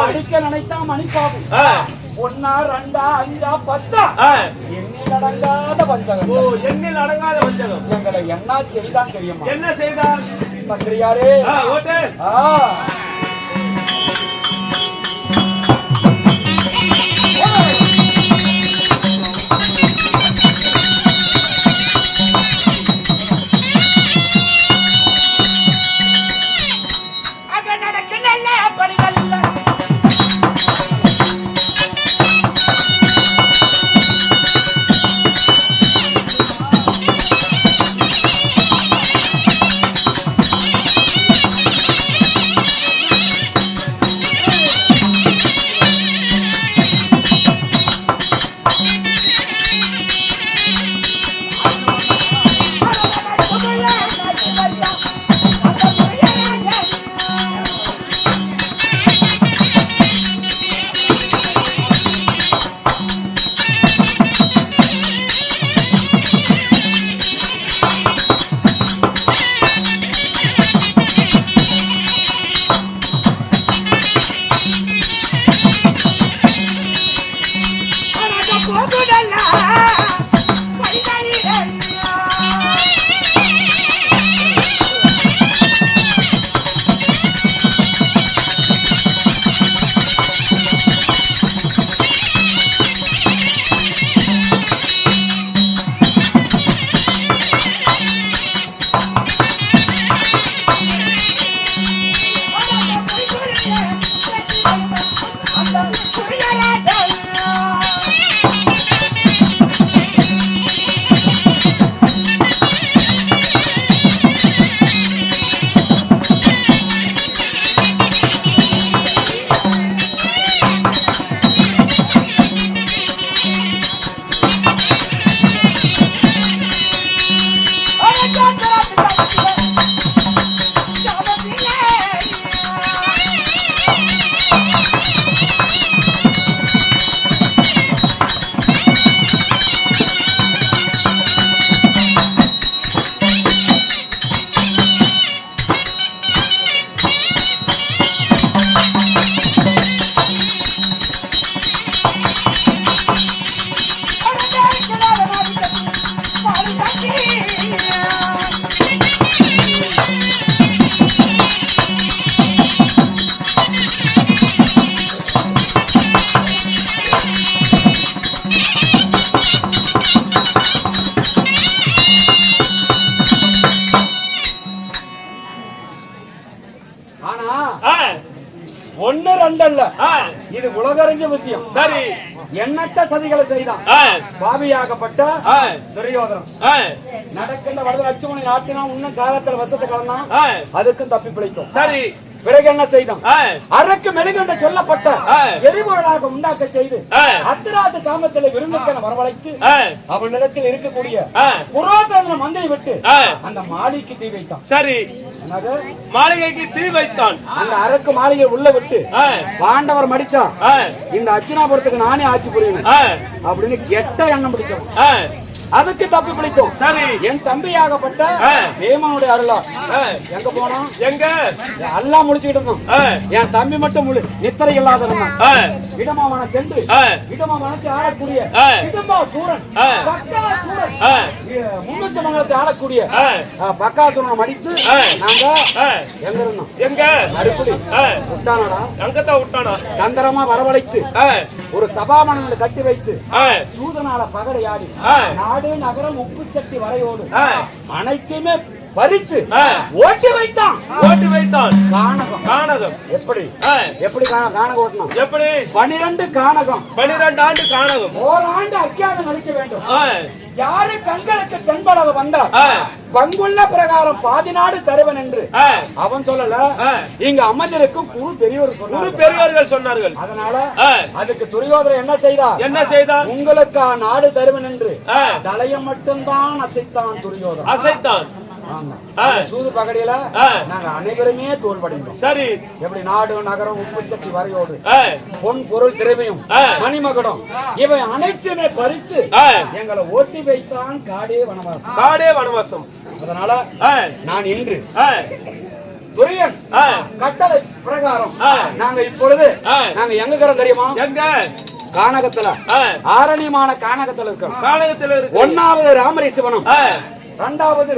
அடிக்க நினைத்தான் மணிப்பாவி. 1 2 5 10 எண்ணில் அடங்காத வஞ்சகம். ஓ எண்ணில் அடங்காத வஞ்சகம். எங்களை என்ன செய்தான் தெரியுமா? என்ன செய்தான்? மந்திரியாரே ஓட்டு ஒண்ணு ரெண்டு அல்ல, இது உலகறிஞ்ச விஷயம். சரி, எண்ணற்ற சதிகளை செய்தான் பாவியாகப்பட்ட துரியோதனன். நடக்கின்ற வலது லட்சுமணி நாட்டினா இன்னும் சாகத்தில் வசத்தை கலந்தான், அதுக்கும் தப்பி பிழைத்தோம். சரி, பிறகு என்ன செய்தான்? அரக்கு மெழுகென்று சொல்லப்பட்ட எரிபொருளாக உண்டாக்க செய்து அத்திராட்டு சாமத்திலே விருந்துக்கென வரவழைத்து அவனிடத்தில் இருக்கக்கூடிய புரோசன மந்திரி விட்டு அந்த மாளிகைக்கு தீ வைத்தான். சரி, மாளிகைக்கு தீ வைத்தான். அந்த அரக்கு மாளிகை உள்ள விட்டு பாண்டவர் மடிச்சான், இந்த அர்ஜுனாபுரத்துக்கு நானே ஆட்சி புரியணும் அப்படின்னு கெட்ட எண்ணம் பிடிச்சோம். அதுக்கு தப்பி பிடித்தோம். சரி, என் தம்பியாகப்பட்ட தேவனுடைய அருளா எங்க போனோம்? எங்க எல்லாம் முடிச்சுக்கிட்டு இருந்தோம். என் தம்பி மட்டும் முழு நித்திரை இல்லாத இடமாவன சென்று இடமாவனத்தை ஆளக்கூடிய இடமா சூரன் முன்னூத்தி மங்கலத்தை ஆளக்கூடிய பக்காசுரனை மடித்து நாங்க எங்க இருந்தோம்? எங்க அடிப்படி விட்டானடா, அங்கத்தான் விட்டானா. தந்திரமா வரவழைத்து ஒரு சபாமணங்களை கட்டி வைத்து சூதனால பகடையாடி நாடு நகரம் உப்பு சட்டி வரையோடு அனைத்துமே பறித்து ஓட்டி வைத்தான். ஓட்டி வைத்தான். கானகம். கானகம் எப்படி எப்படி கானகம் ஓட்டணும்? எப்படி? 12 கானகம், 12 ஆண்டு கானகம், ஓராண்டு அக்கியானம் அளிக்க வேண்டும். யாரு கண்களுக்கு தென்படாத வந்தார் பங்குள்ள பிரகாரம் பாதி நாடு தருவன் என்று அவன் சொல்லல, இங்க அமர்ந்திருக்கும் குரு பெரியவர்கள் சொன்னார்கள். அதனால அதுக்கு துரியோதனன் என்ன செய்தார்? என்ன செய்தார்? உங்களுக்கு நாடு தருவன் என்று தலையை மட்டும்தான் அசைத்தான் துரியோதனன். அசைத்தான். சூது பகடியில நாங்க அனைவருமே தோல்படைந்தோம். சரி, எப்படி நாடு நகரம் உப்பு சட்டி வரையோடு பொன் பொருள் திரவியம் மணிமகுடம் இவை அனைத்துமே பறித்து எங்களை ஓட்டி வைத்தான் காடே வனவாசம். காடே வனவாசம். அதனால நான் இன்று துரியன் கட்டளை பிரகாரம் நாங்க இப்பொழுது நாங்க எங்க இருக்கிறோம் தெரியுமா? எங்க? கானகத்துல, ஆரணியமான கானகத்துல இருக்கோம். கானகத்துல இருக்கு. 1வது ராமரீசவனம், 2வது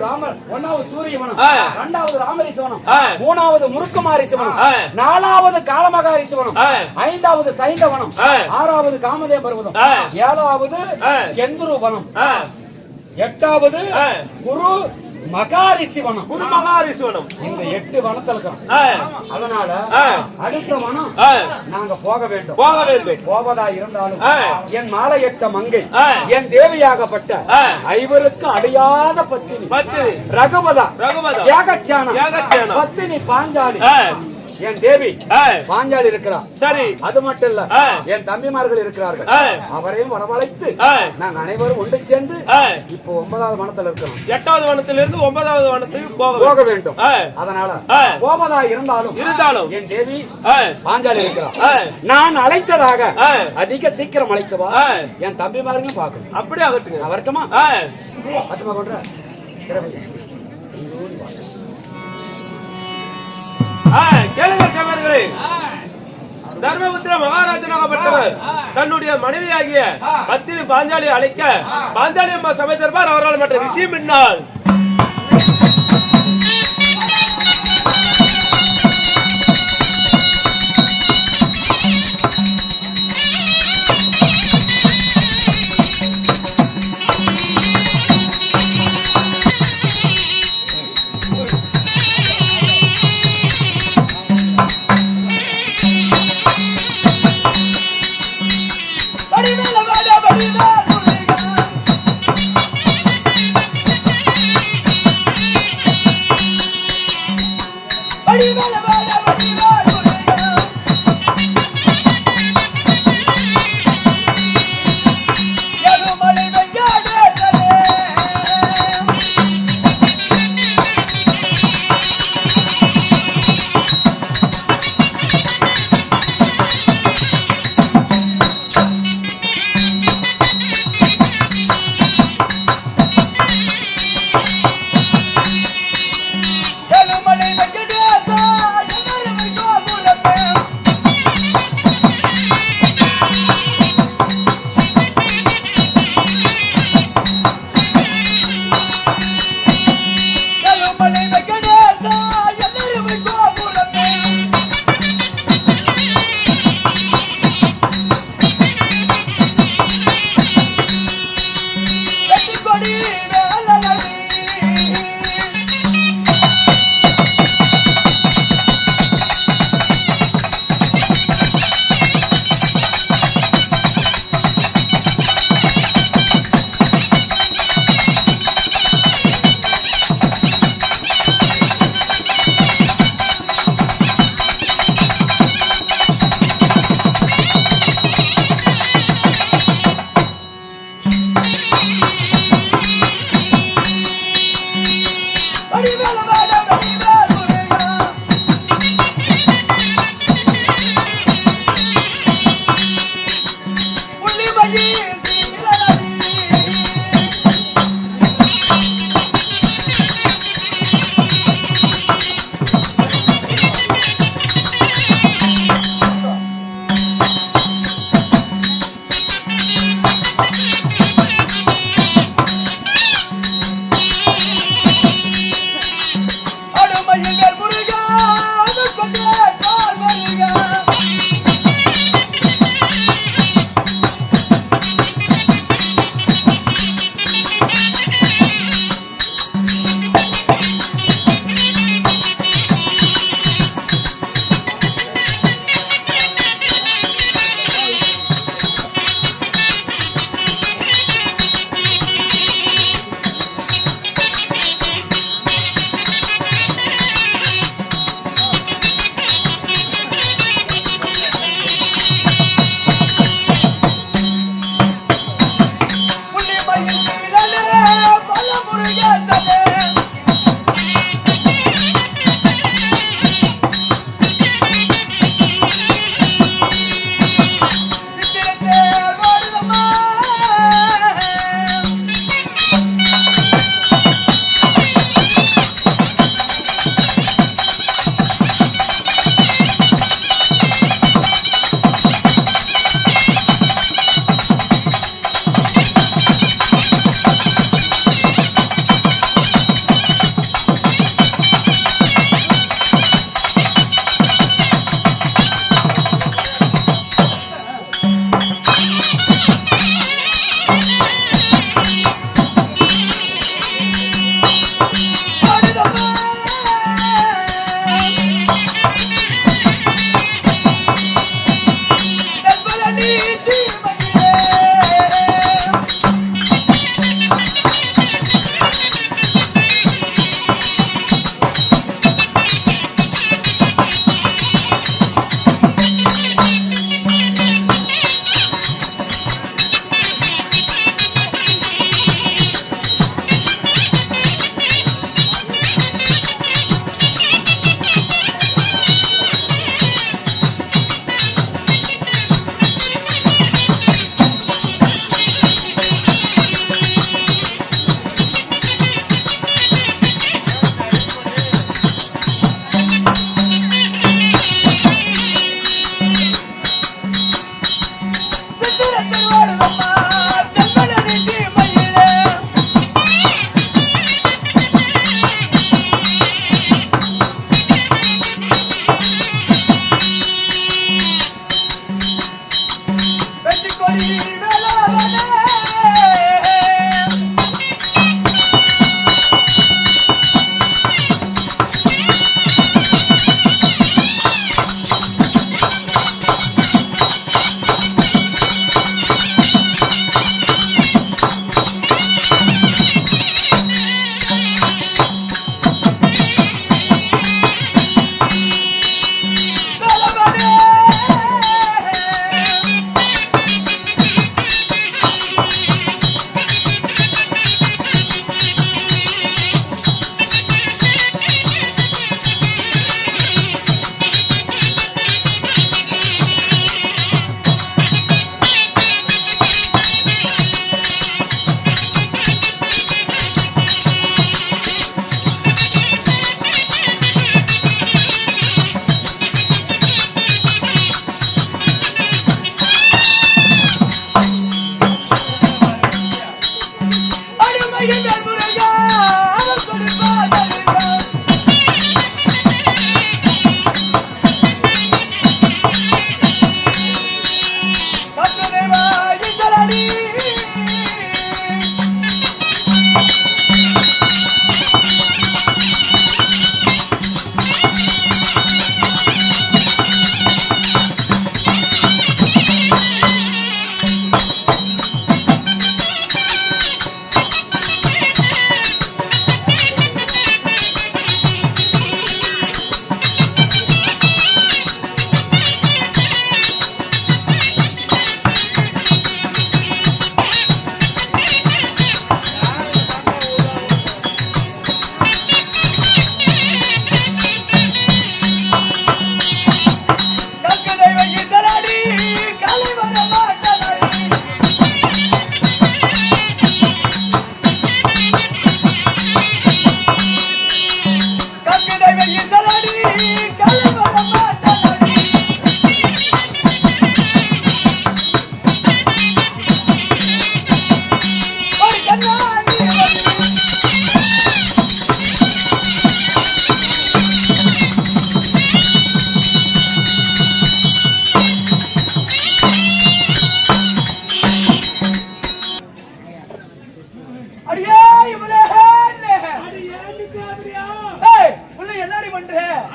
சூரியவனம், 2வது ராமரீசவனம், 3வது முருக்குமாரிசவனம், 4வது காலமகாரிசவனம், 5வது சைந்தவனம், 6வது காமதே பர்வதம், 7வது கெந்துருவனம், 8வது குரு மகாரிசிவனம். குரு மகாரிசிவனம். இந்த 8 வனத்தில் இருக்கிறோம். அதனால அடுத்த வனம் நாங்க போக வேண்டும். போக வேண்டும். போவதா இருந்தாலும் என் மாலையட்ட மங்கை என் தேவியாகப்பட்ட ஐவருக்கு அடையாத பத்தினி ரகுபதா ஏகச்சான பத்தினி பாஞ்சாலி என் தேவி பாஞ்சாலி இருக்கிறார். சரி, அது மட்டும் இல்ல என் தம்பிமார்கள் இருக்கிறார்கள். அவரையும் வரவழைத்து நாங்கள் அனைவரும் ஒன்று சேர்ந்து இப்போ 9வது வனத்தில் இருக்கிறோம். 8வது வனத்தில் இருந்து 9வது வனத்துக்கு போக வேண்டும். அதனால போவதா இருந்தாலும் என் தேவி பாஞ்சாலி இருக்கிறார். நான் அழைத்ததாக அதிக சீக்கிரம் அழைத்தவா என் தம்பிமார்களும் பார்க்கணும். அப்படி ஆகட்டுங்க. அவர்த்தமா அத்தமா கொண்ட கேளுங்க சகோதரர்களே, தர்மபுத்திர மகாராஜனாகப்பட்டவர் தன்னுடைய மனைவியாகிய பத்தினி பாஞ்சாலி அழைக்க பாஞ்சாலி அம்மா சபை தருவார். அவரால் மற்ற விஷயம் என்னால்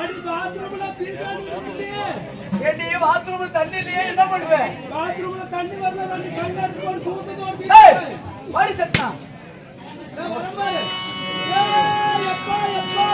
அடி பாத்ரூம்ல பீசானி இல்லையே. ஏண்டி பாத்ரூம்ல தண்ணி இல்லையே என்ன பண்ணுவே? பாத்ரூம்ல தண்ணி வரல வந்து கண்ணாடி போட்டு சூத்து ஓடி. ஏய் வாடி சட்டா. நான் வரமாட்டேன். ஏய் அப்பா அப்பா.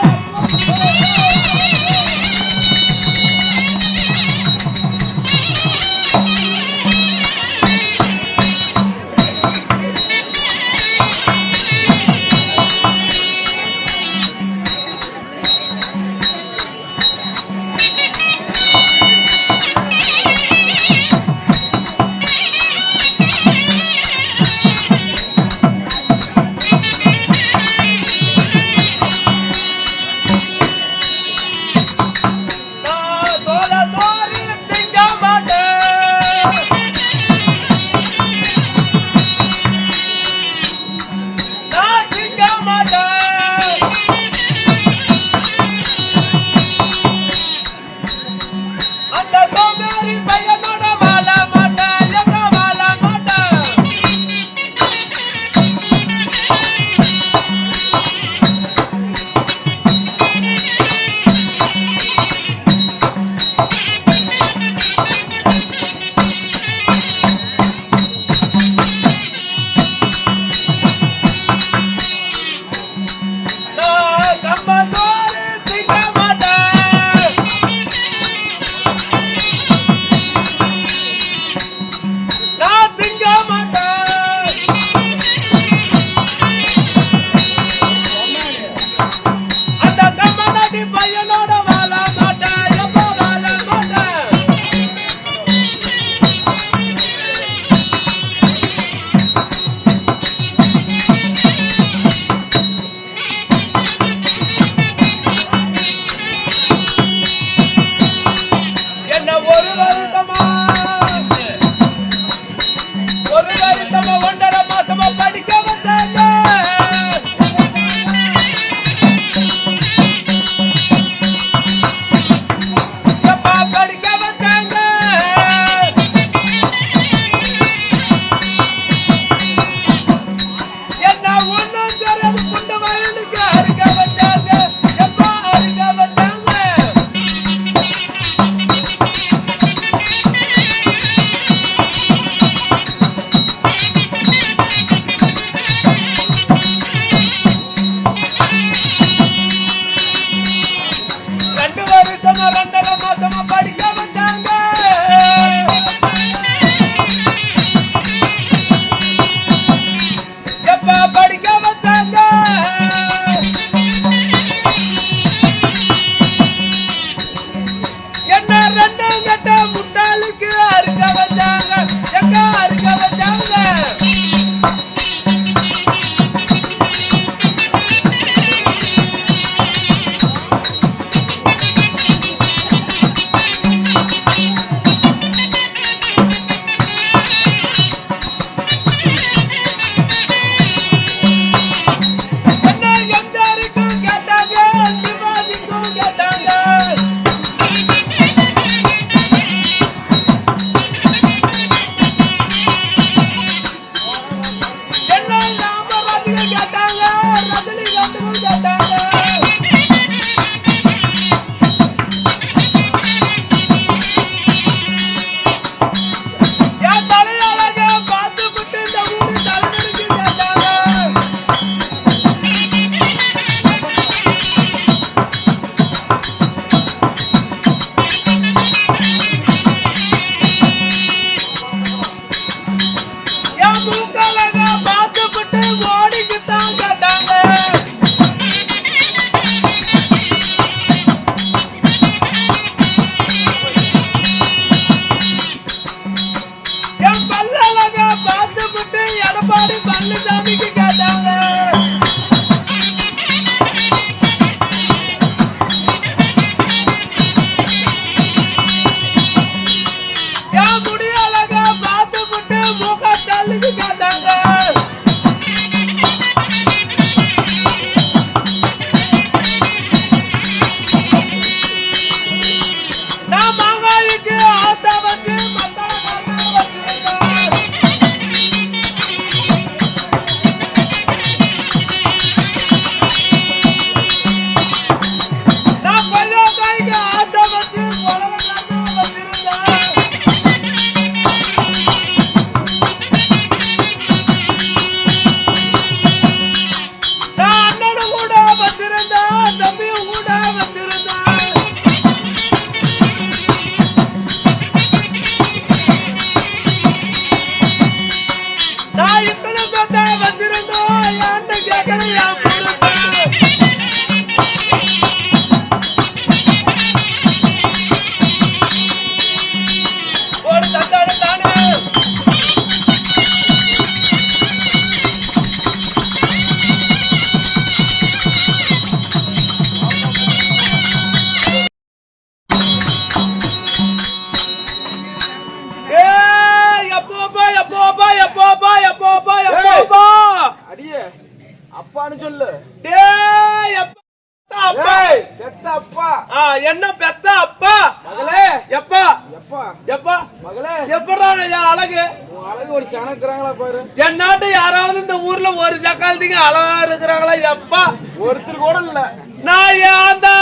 என்ன பெத்த அப்பா மகளே எப்பா எப்பா எப்பா மகளே எப்படா என் அழகு உன் அழகு ஒரு சனக்குறாங்களா பாரு. என் நாட்டு யாராவது இந்த ஊர்ல ஒரு சக்காலத்துக்கு அழகா இருக்கிறாங்களா எப்பா ஒருத்தர் கூட இல்ல. நான் ஏன்டா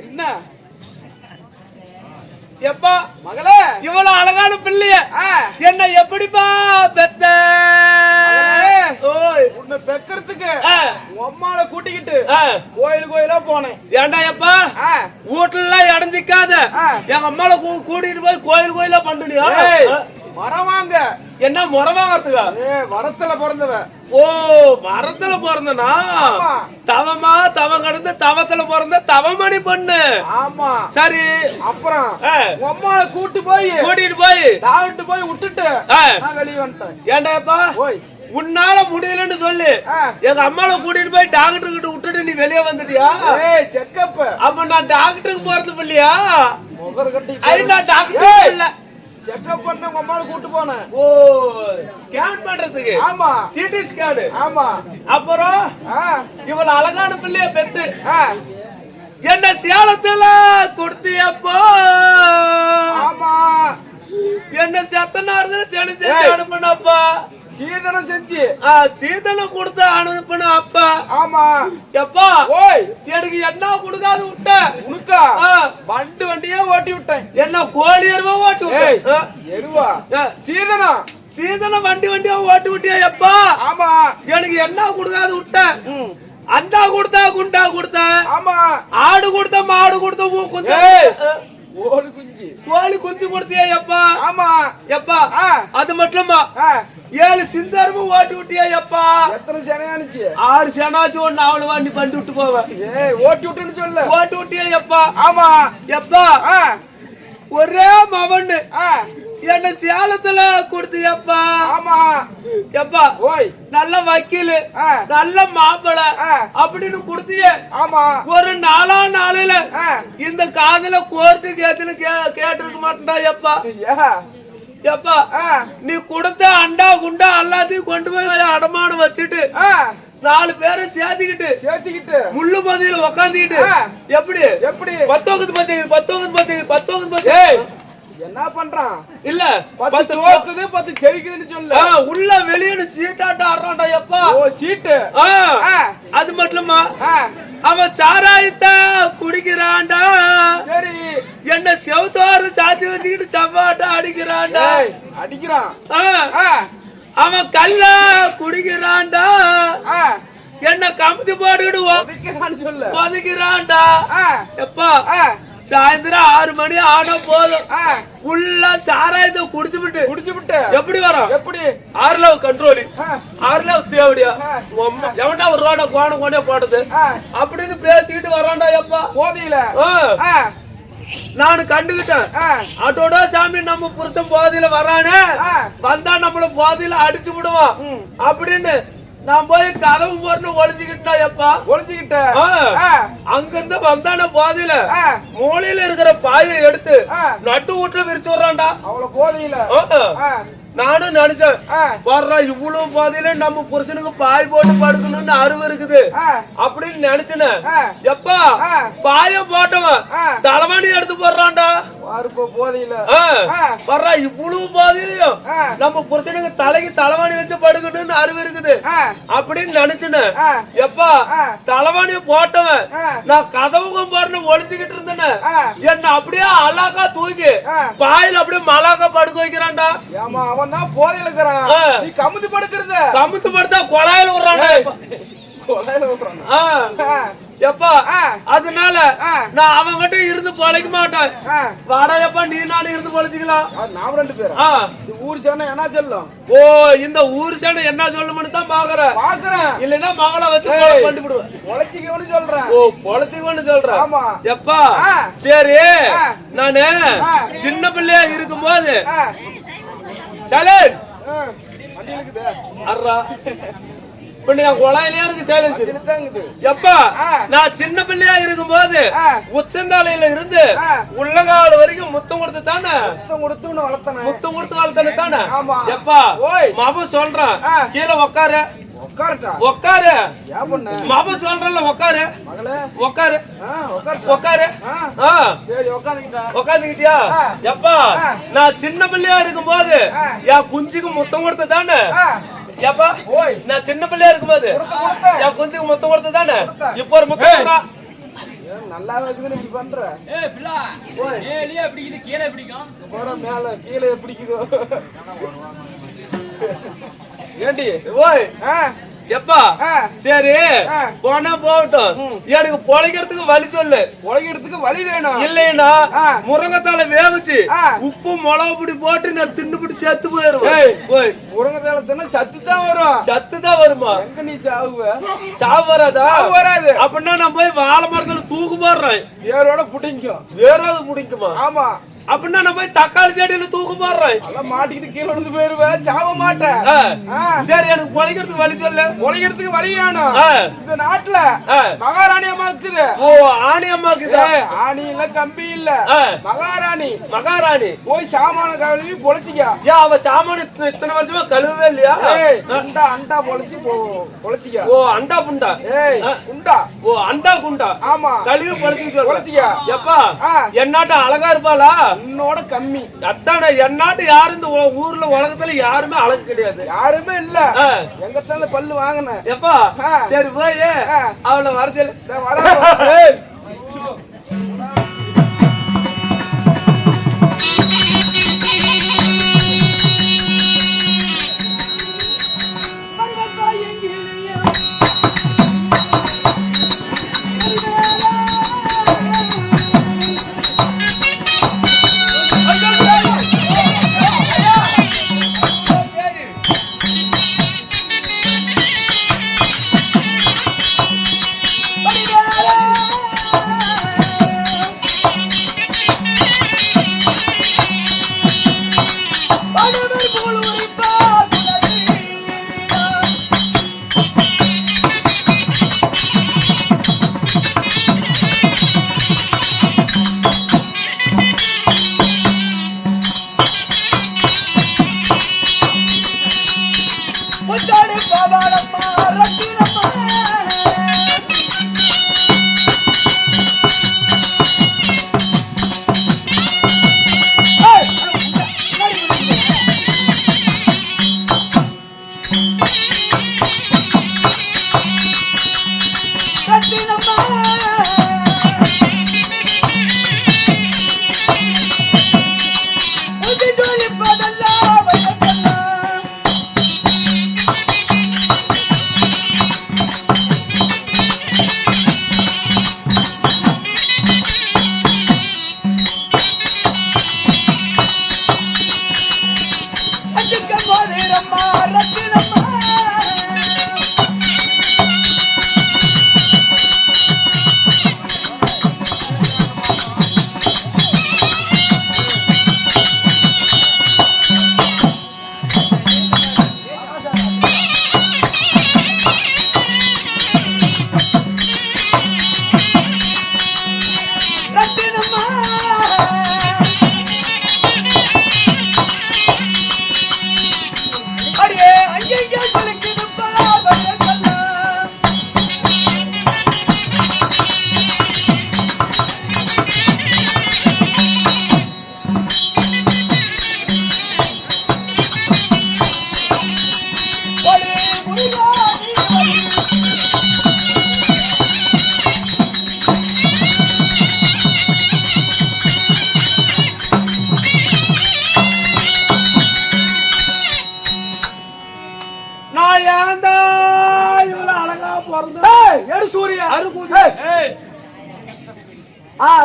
என்ன எப்பா மகளே இவ்வளவு அழகான பிள்ளைய என்ன எப்படிப்பா பெத்த ஓய் உன்னை பெக்கறதுக்கு ஆ, உன் அம்மாவை கூட்டிக்கிட்டு ஆ. கோயிலா போனேன். ஏன்டா எப்பா வீட்டுல எல்லாம் இடைஞ்சிக்காத எங்க அம்மால கூட்டிட்டு போய் கோயிலா பண்ணுனியா மரம் வாங்க. என்ன முறை வாங்கறதுக்கா வரத்துல பிறந்தவ. ஓ மரத்துல பிறந்தனா ஆமா. தவமா தவம் கடந்து தவத்துல பிறந்த தவமணி பொண்ணு ஆமா சரி அப்புறம் ஆ. உன் அம்மாவை கூட்டிட்டு போய் டாக்டர் போய் விட்டுட்டு ஆ. நான் வெளியே வந்துட்டேன். ஏண்டாப்பா ஓய் உன்னால முடியலன்னு சொல்லு எங்க அம்மாவை கூட்டிட்டு போய் டாக்டர் கிட்ட விட்டுட்டு நீ வெளியே வந்துட்டியா செக்கப். அப்ப நான் டாக்டருக்கு போறது இல்லையா முகர் கட்டி நான் டாக்டர் இல்ல செக்கப் பண்ண உங்க அம்மாவை கூட்டு போனேன். ஓ ஸ்கேன் பண்றதுக்கு ஆமா சிடி ஸ்கேன் ஆமா. அப்புறம் ஆ. இவ்வளவு அழகான பிள்ளைய பெத்து ஆ. என்ன சேலத்துல கொடுத்தியப்போ ஆமா என்ன செத்தனாரு செஞ்சு அனுப்பினப்பா சீதனம் செஞ்சு சீதனம் கொடுத்த அனுப்பின அப்பா ஆமா. எப்பா ஓய் எனக்கு என்ன கொடுக்காது விட்ட உனக்கா வண்டியே ஓட்டி விட்டேன். என்ன கோழி எருவா ஓட்டி விட்ட எருவா சீதனம் சீதனம் வண்டியா ஓட்டி விட்டியா எப்பா ஆமா. எனக்கு என்ன கொடுக்காது விட்ட அண்டா கொடுத்தா குண்டா கொடுத்த ஆமா. ஆடு கொடுத்த மாடு கொடுத்த ஓடு குஞ்சு கோழி குஞ்சு கொடுத்தியா எப்பா ஆமா. எப்பா அது மட்டுமா 7 சிந்தரமும் ஓட்டி விட்டியா எப்பா எத்தனை சேனையானுச்சு 6 சேனாச்சும் ஒண்ணு அவளு வாண்டி பண்ணி விட்டு போவேன் ஓட்டி விட்டுன்னு சொல்லு. ஓட்டி விட்டியா எப்பா ஆமா. எப்பா ஒரே மவன்னு என்ன சேலத்துல கொடுத்தியப்பா ஆமா. எப்பா ஓய் நல்ல வக்கீலு நல்ல மாப்பிளை அப்படின்னு கொடுத்திய ஆமா. ஒரு நாளையில இந்த காதல கோர்ட்டு கேத்துல கேட்டிருக்க மாட்டா எப்பா எப்பா நீ கொடுத்த அண்டா குண்டா எல்லாத்தையும் கொண்டு போய் அடமானம் வச்சுட்டு 4 பேரை சேர்த்துக்கிட்டு முள்ளு பதில உக்காந்துக்கிட்டு எப்படி எப்படி 19 பச்சை என்ன பண்றான் இல்ல 10 தோக்குது 10 செவிக்குதுன்னு சொல்லு. உள்ள வெளியே சீட்டாட்ட ஆடுறான்டா எப்பா. ஓ சீட்டு. அது மட்டுமா அவன் சாராயத்தை குடிக்கிறான்டா. சரி என்ன செவத்தாறு சாத்தி வச்சுக்கிட்டு செவ்வாட்ட அடிக்கிறான்டா. அடிக்கிறான். அவன் கல்ல குடிக்கிறான்டா. என்ன கமுத்தி போட்டுக்கிட்டு சொல்லு ஒதுக்கிறான்டா. எப்பா சாயந்தரம் 6 மணி ஆனா போதும் ஃபுல்லா சாராயத்தை குடிச்சுவிட்டு எப்படி வரும் எப்படி 6 லவ் கண்ட்ரோல் 6 லவ் தேவடியா எவன்டா ஒரு ரோட கோணே போட்டது அப்படின்னு பேசிக்கிட்டு வரான்டா எப்பா போதியில. நானு கண்டுகிட்டேன் அதோட சாமி நம்ம புருஷன் போதையில வரானே வந்தா நம்மள போதையில அடிச்சு விடுவான் அப்படின்னு நான் போய் கதவு போறன்னு ஒளிஞ்சுக்கிட்டா எப்பா ஒளிஞ்சுக்கிட்ட அங்கிருந்து வந்தான போதையில மூலையில இருக்கிற பாயை எடுத்து நட்டு வீட்டுல விரிச்சு விடுறான்டா. அவ்வளவு போதையில நானும் நினைச்சேன் வர்றா இவ்வளவு பாதையில நம்ம புருஷனுக்கு பாய் போட்டு படுக்கணும்னு அறிவு இருக்குது அப்படின்னு நினைச்சேன். எப்பா பாய போட்டவன் தலைவாணி எடுத்து போடுறான்டா. போதையில வர்றா இவ்வளவு பாதையிலையும் நம்ம புருஷனுக்கு தலைக்கு தலைவாணி வச்சு படுக்கணும்னு அறிவு இருக்குது அப்படின்னு நினைச்சேன். எப்பா தலைவாணிய போட்டவன் நான் கதவுக்கும் போறேன்னு ஒளிஞ்சுக்கிட்டு இருந்தேன். என்ன அப்படியே அழகா தூக்கி பாயில அப்படியே மலாக்கா படுக்க வைக்கிறான்டா. போதையில இருக்கிறான். நீ கமுத்து படுக்கிறது கமுத்து படுத்தா கொலாயில விடுறான். எப்பா அதனால நான் அவங்கிட்ட இருந்து பொழைக்க மாட்டேன். வாடாயப்பா நீ நானும் இருந்து பொழைச்சிக்கலாம். நாம 2 பேரும் ஊர் சேனை என்ன சொல்லும். ஓ இந்த ஊர் சேனை என்ன சொல்லும்னு தான் பாக்குறேன். இல்லன்னா மகளை வச்சு கண்டுபிடுவேன். பொழைச்சிக்கவனு சொல்றேன். ஓ பொழைச்சிக்கவனு சொல்றேன். ஆமா எப்பா சரி நானு சின்ன பிள்ளையா இருக்கும் போது எப்பா நான் சின்ன பிள்ளையா இருக்கும் போது உச்சந்தாலையில இருந்து உள்ளங்காடு வரைக்கும் முத்தம் கொடுத்து தானே முத்தம் கொடுத்து வளர்த்தன தானே. எப்பா மாமா சொல்றான் கீழே உக்காரு உட்காருடா. உட்காரு. ஏன் பண்ண? மாமா சொல்றல உட்காரு. மகளே உட்காரு. உட்காரு. உட்காரு. சரி உட்காந்துக்கிட்டா. உட்காந்துக்கிட்டியா? எப்பா நான் சின்ன பிள்ளையா இருக்கும்போது என் குஞ்சுக்கு முத்தம் கொடுத்த தானே? ஏப்பா நான் சின்ன பிள்ளையா இருக்கும்போது என் குஞ்சுக்கு முத்தம் கொடுத்த தானே? இப்போ ஒரு முத்தம் நல்லா இருக்குதுன்னு இப்படி பண்ற. பிள்ளா மேலே பிடிக்குது கீழே பிடிக்கும் போற மேல கீழே பிடிக்குதோ? ஏண்டி ஓய் எப்பா சரி போனா போகட்டும். எனக்கு பொழைக்கிறதுக்கு வழி சொல்லு. பொழைக்கிறதுக்கு வழி வேணும். இல்லைன்னா முருங்கத்தால வேவிச்சு உப்பு மிளகு பொடி போட்டு நான் தின்னுபிடி செத்து போயிருவேன். முருங்கத்தால தின்ன சத்து தான் வரும். சத்து தான் வருமா? எங்க நீ சாவுவ? சாவு வராதா? வராது. அப்படின்னா நான் போய் வாழை மரத்துல தூக்கு போடுறேன். வேரோட புடிக்கும். வேரோட புடிக்குமா? ஆமா. அப்படின்னா நான் போய் தக்காளி செடியில தூக்கு போடுறேன். அதெல்லாம் மாட்டிக்கிட்டு கீழே விழுந்து போயிருவேன். சாவ மாட்டேன். சரி எனக்கு பொழைக்கிறதுக்கு வழி சொல்லு. பொழைக்கிறதுக்கு வழி வேணும். இந்த நாட்டுல மகாராணி அம்மா இருக்குது. ஓ ஆணி அம்மா இருக்குது. ஆணி இல்ல கம்பி இல்ல மகாராணி. மகாராணி போய் சாமான கழுவி பொழைச்சிக்க. ஏன் அவ சாமான இத்தனை வருஷமா கழுவவே இல்லையா? அண்டா அண்டா பொழைச்சிக்க. ஓ அண்டா புண்டா. குண்டா. ஓ அண்டா குண்டா. ஆமா கழுவி பொழைச்சிக்க. எப்பா என்னாட்ட அழகா இருப்பாளா? உன்னோட கம்மி. அத்தான என்னாட்டு யாரு இந்த ஊர்ல உலகத்துல யாருமே அழகு கிடையாது. யாருமே இல்ல. எங்கத்தால பல்லு வாங்கின. எப்பா சரி போய் அவளை வர சொல்லு.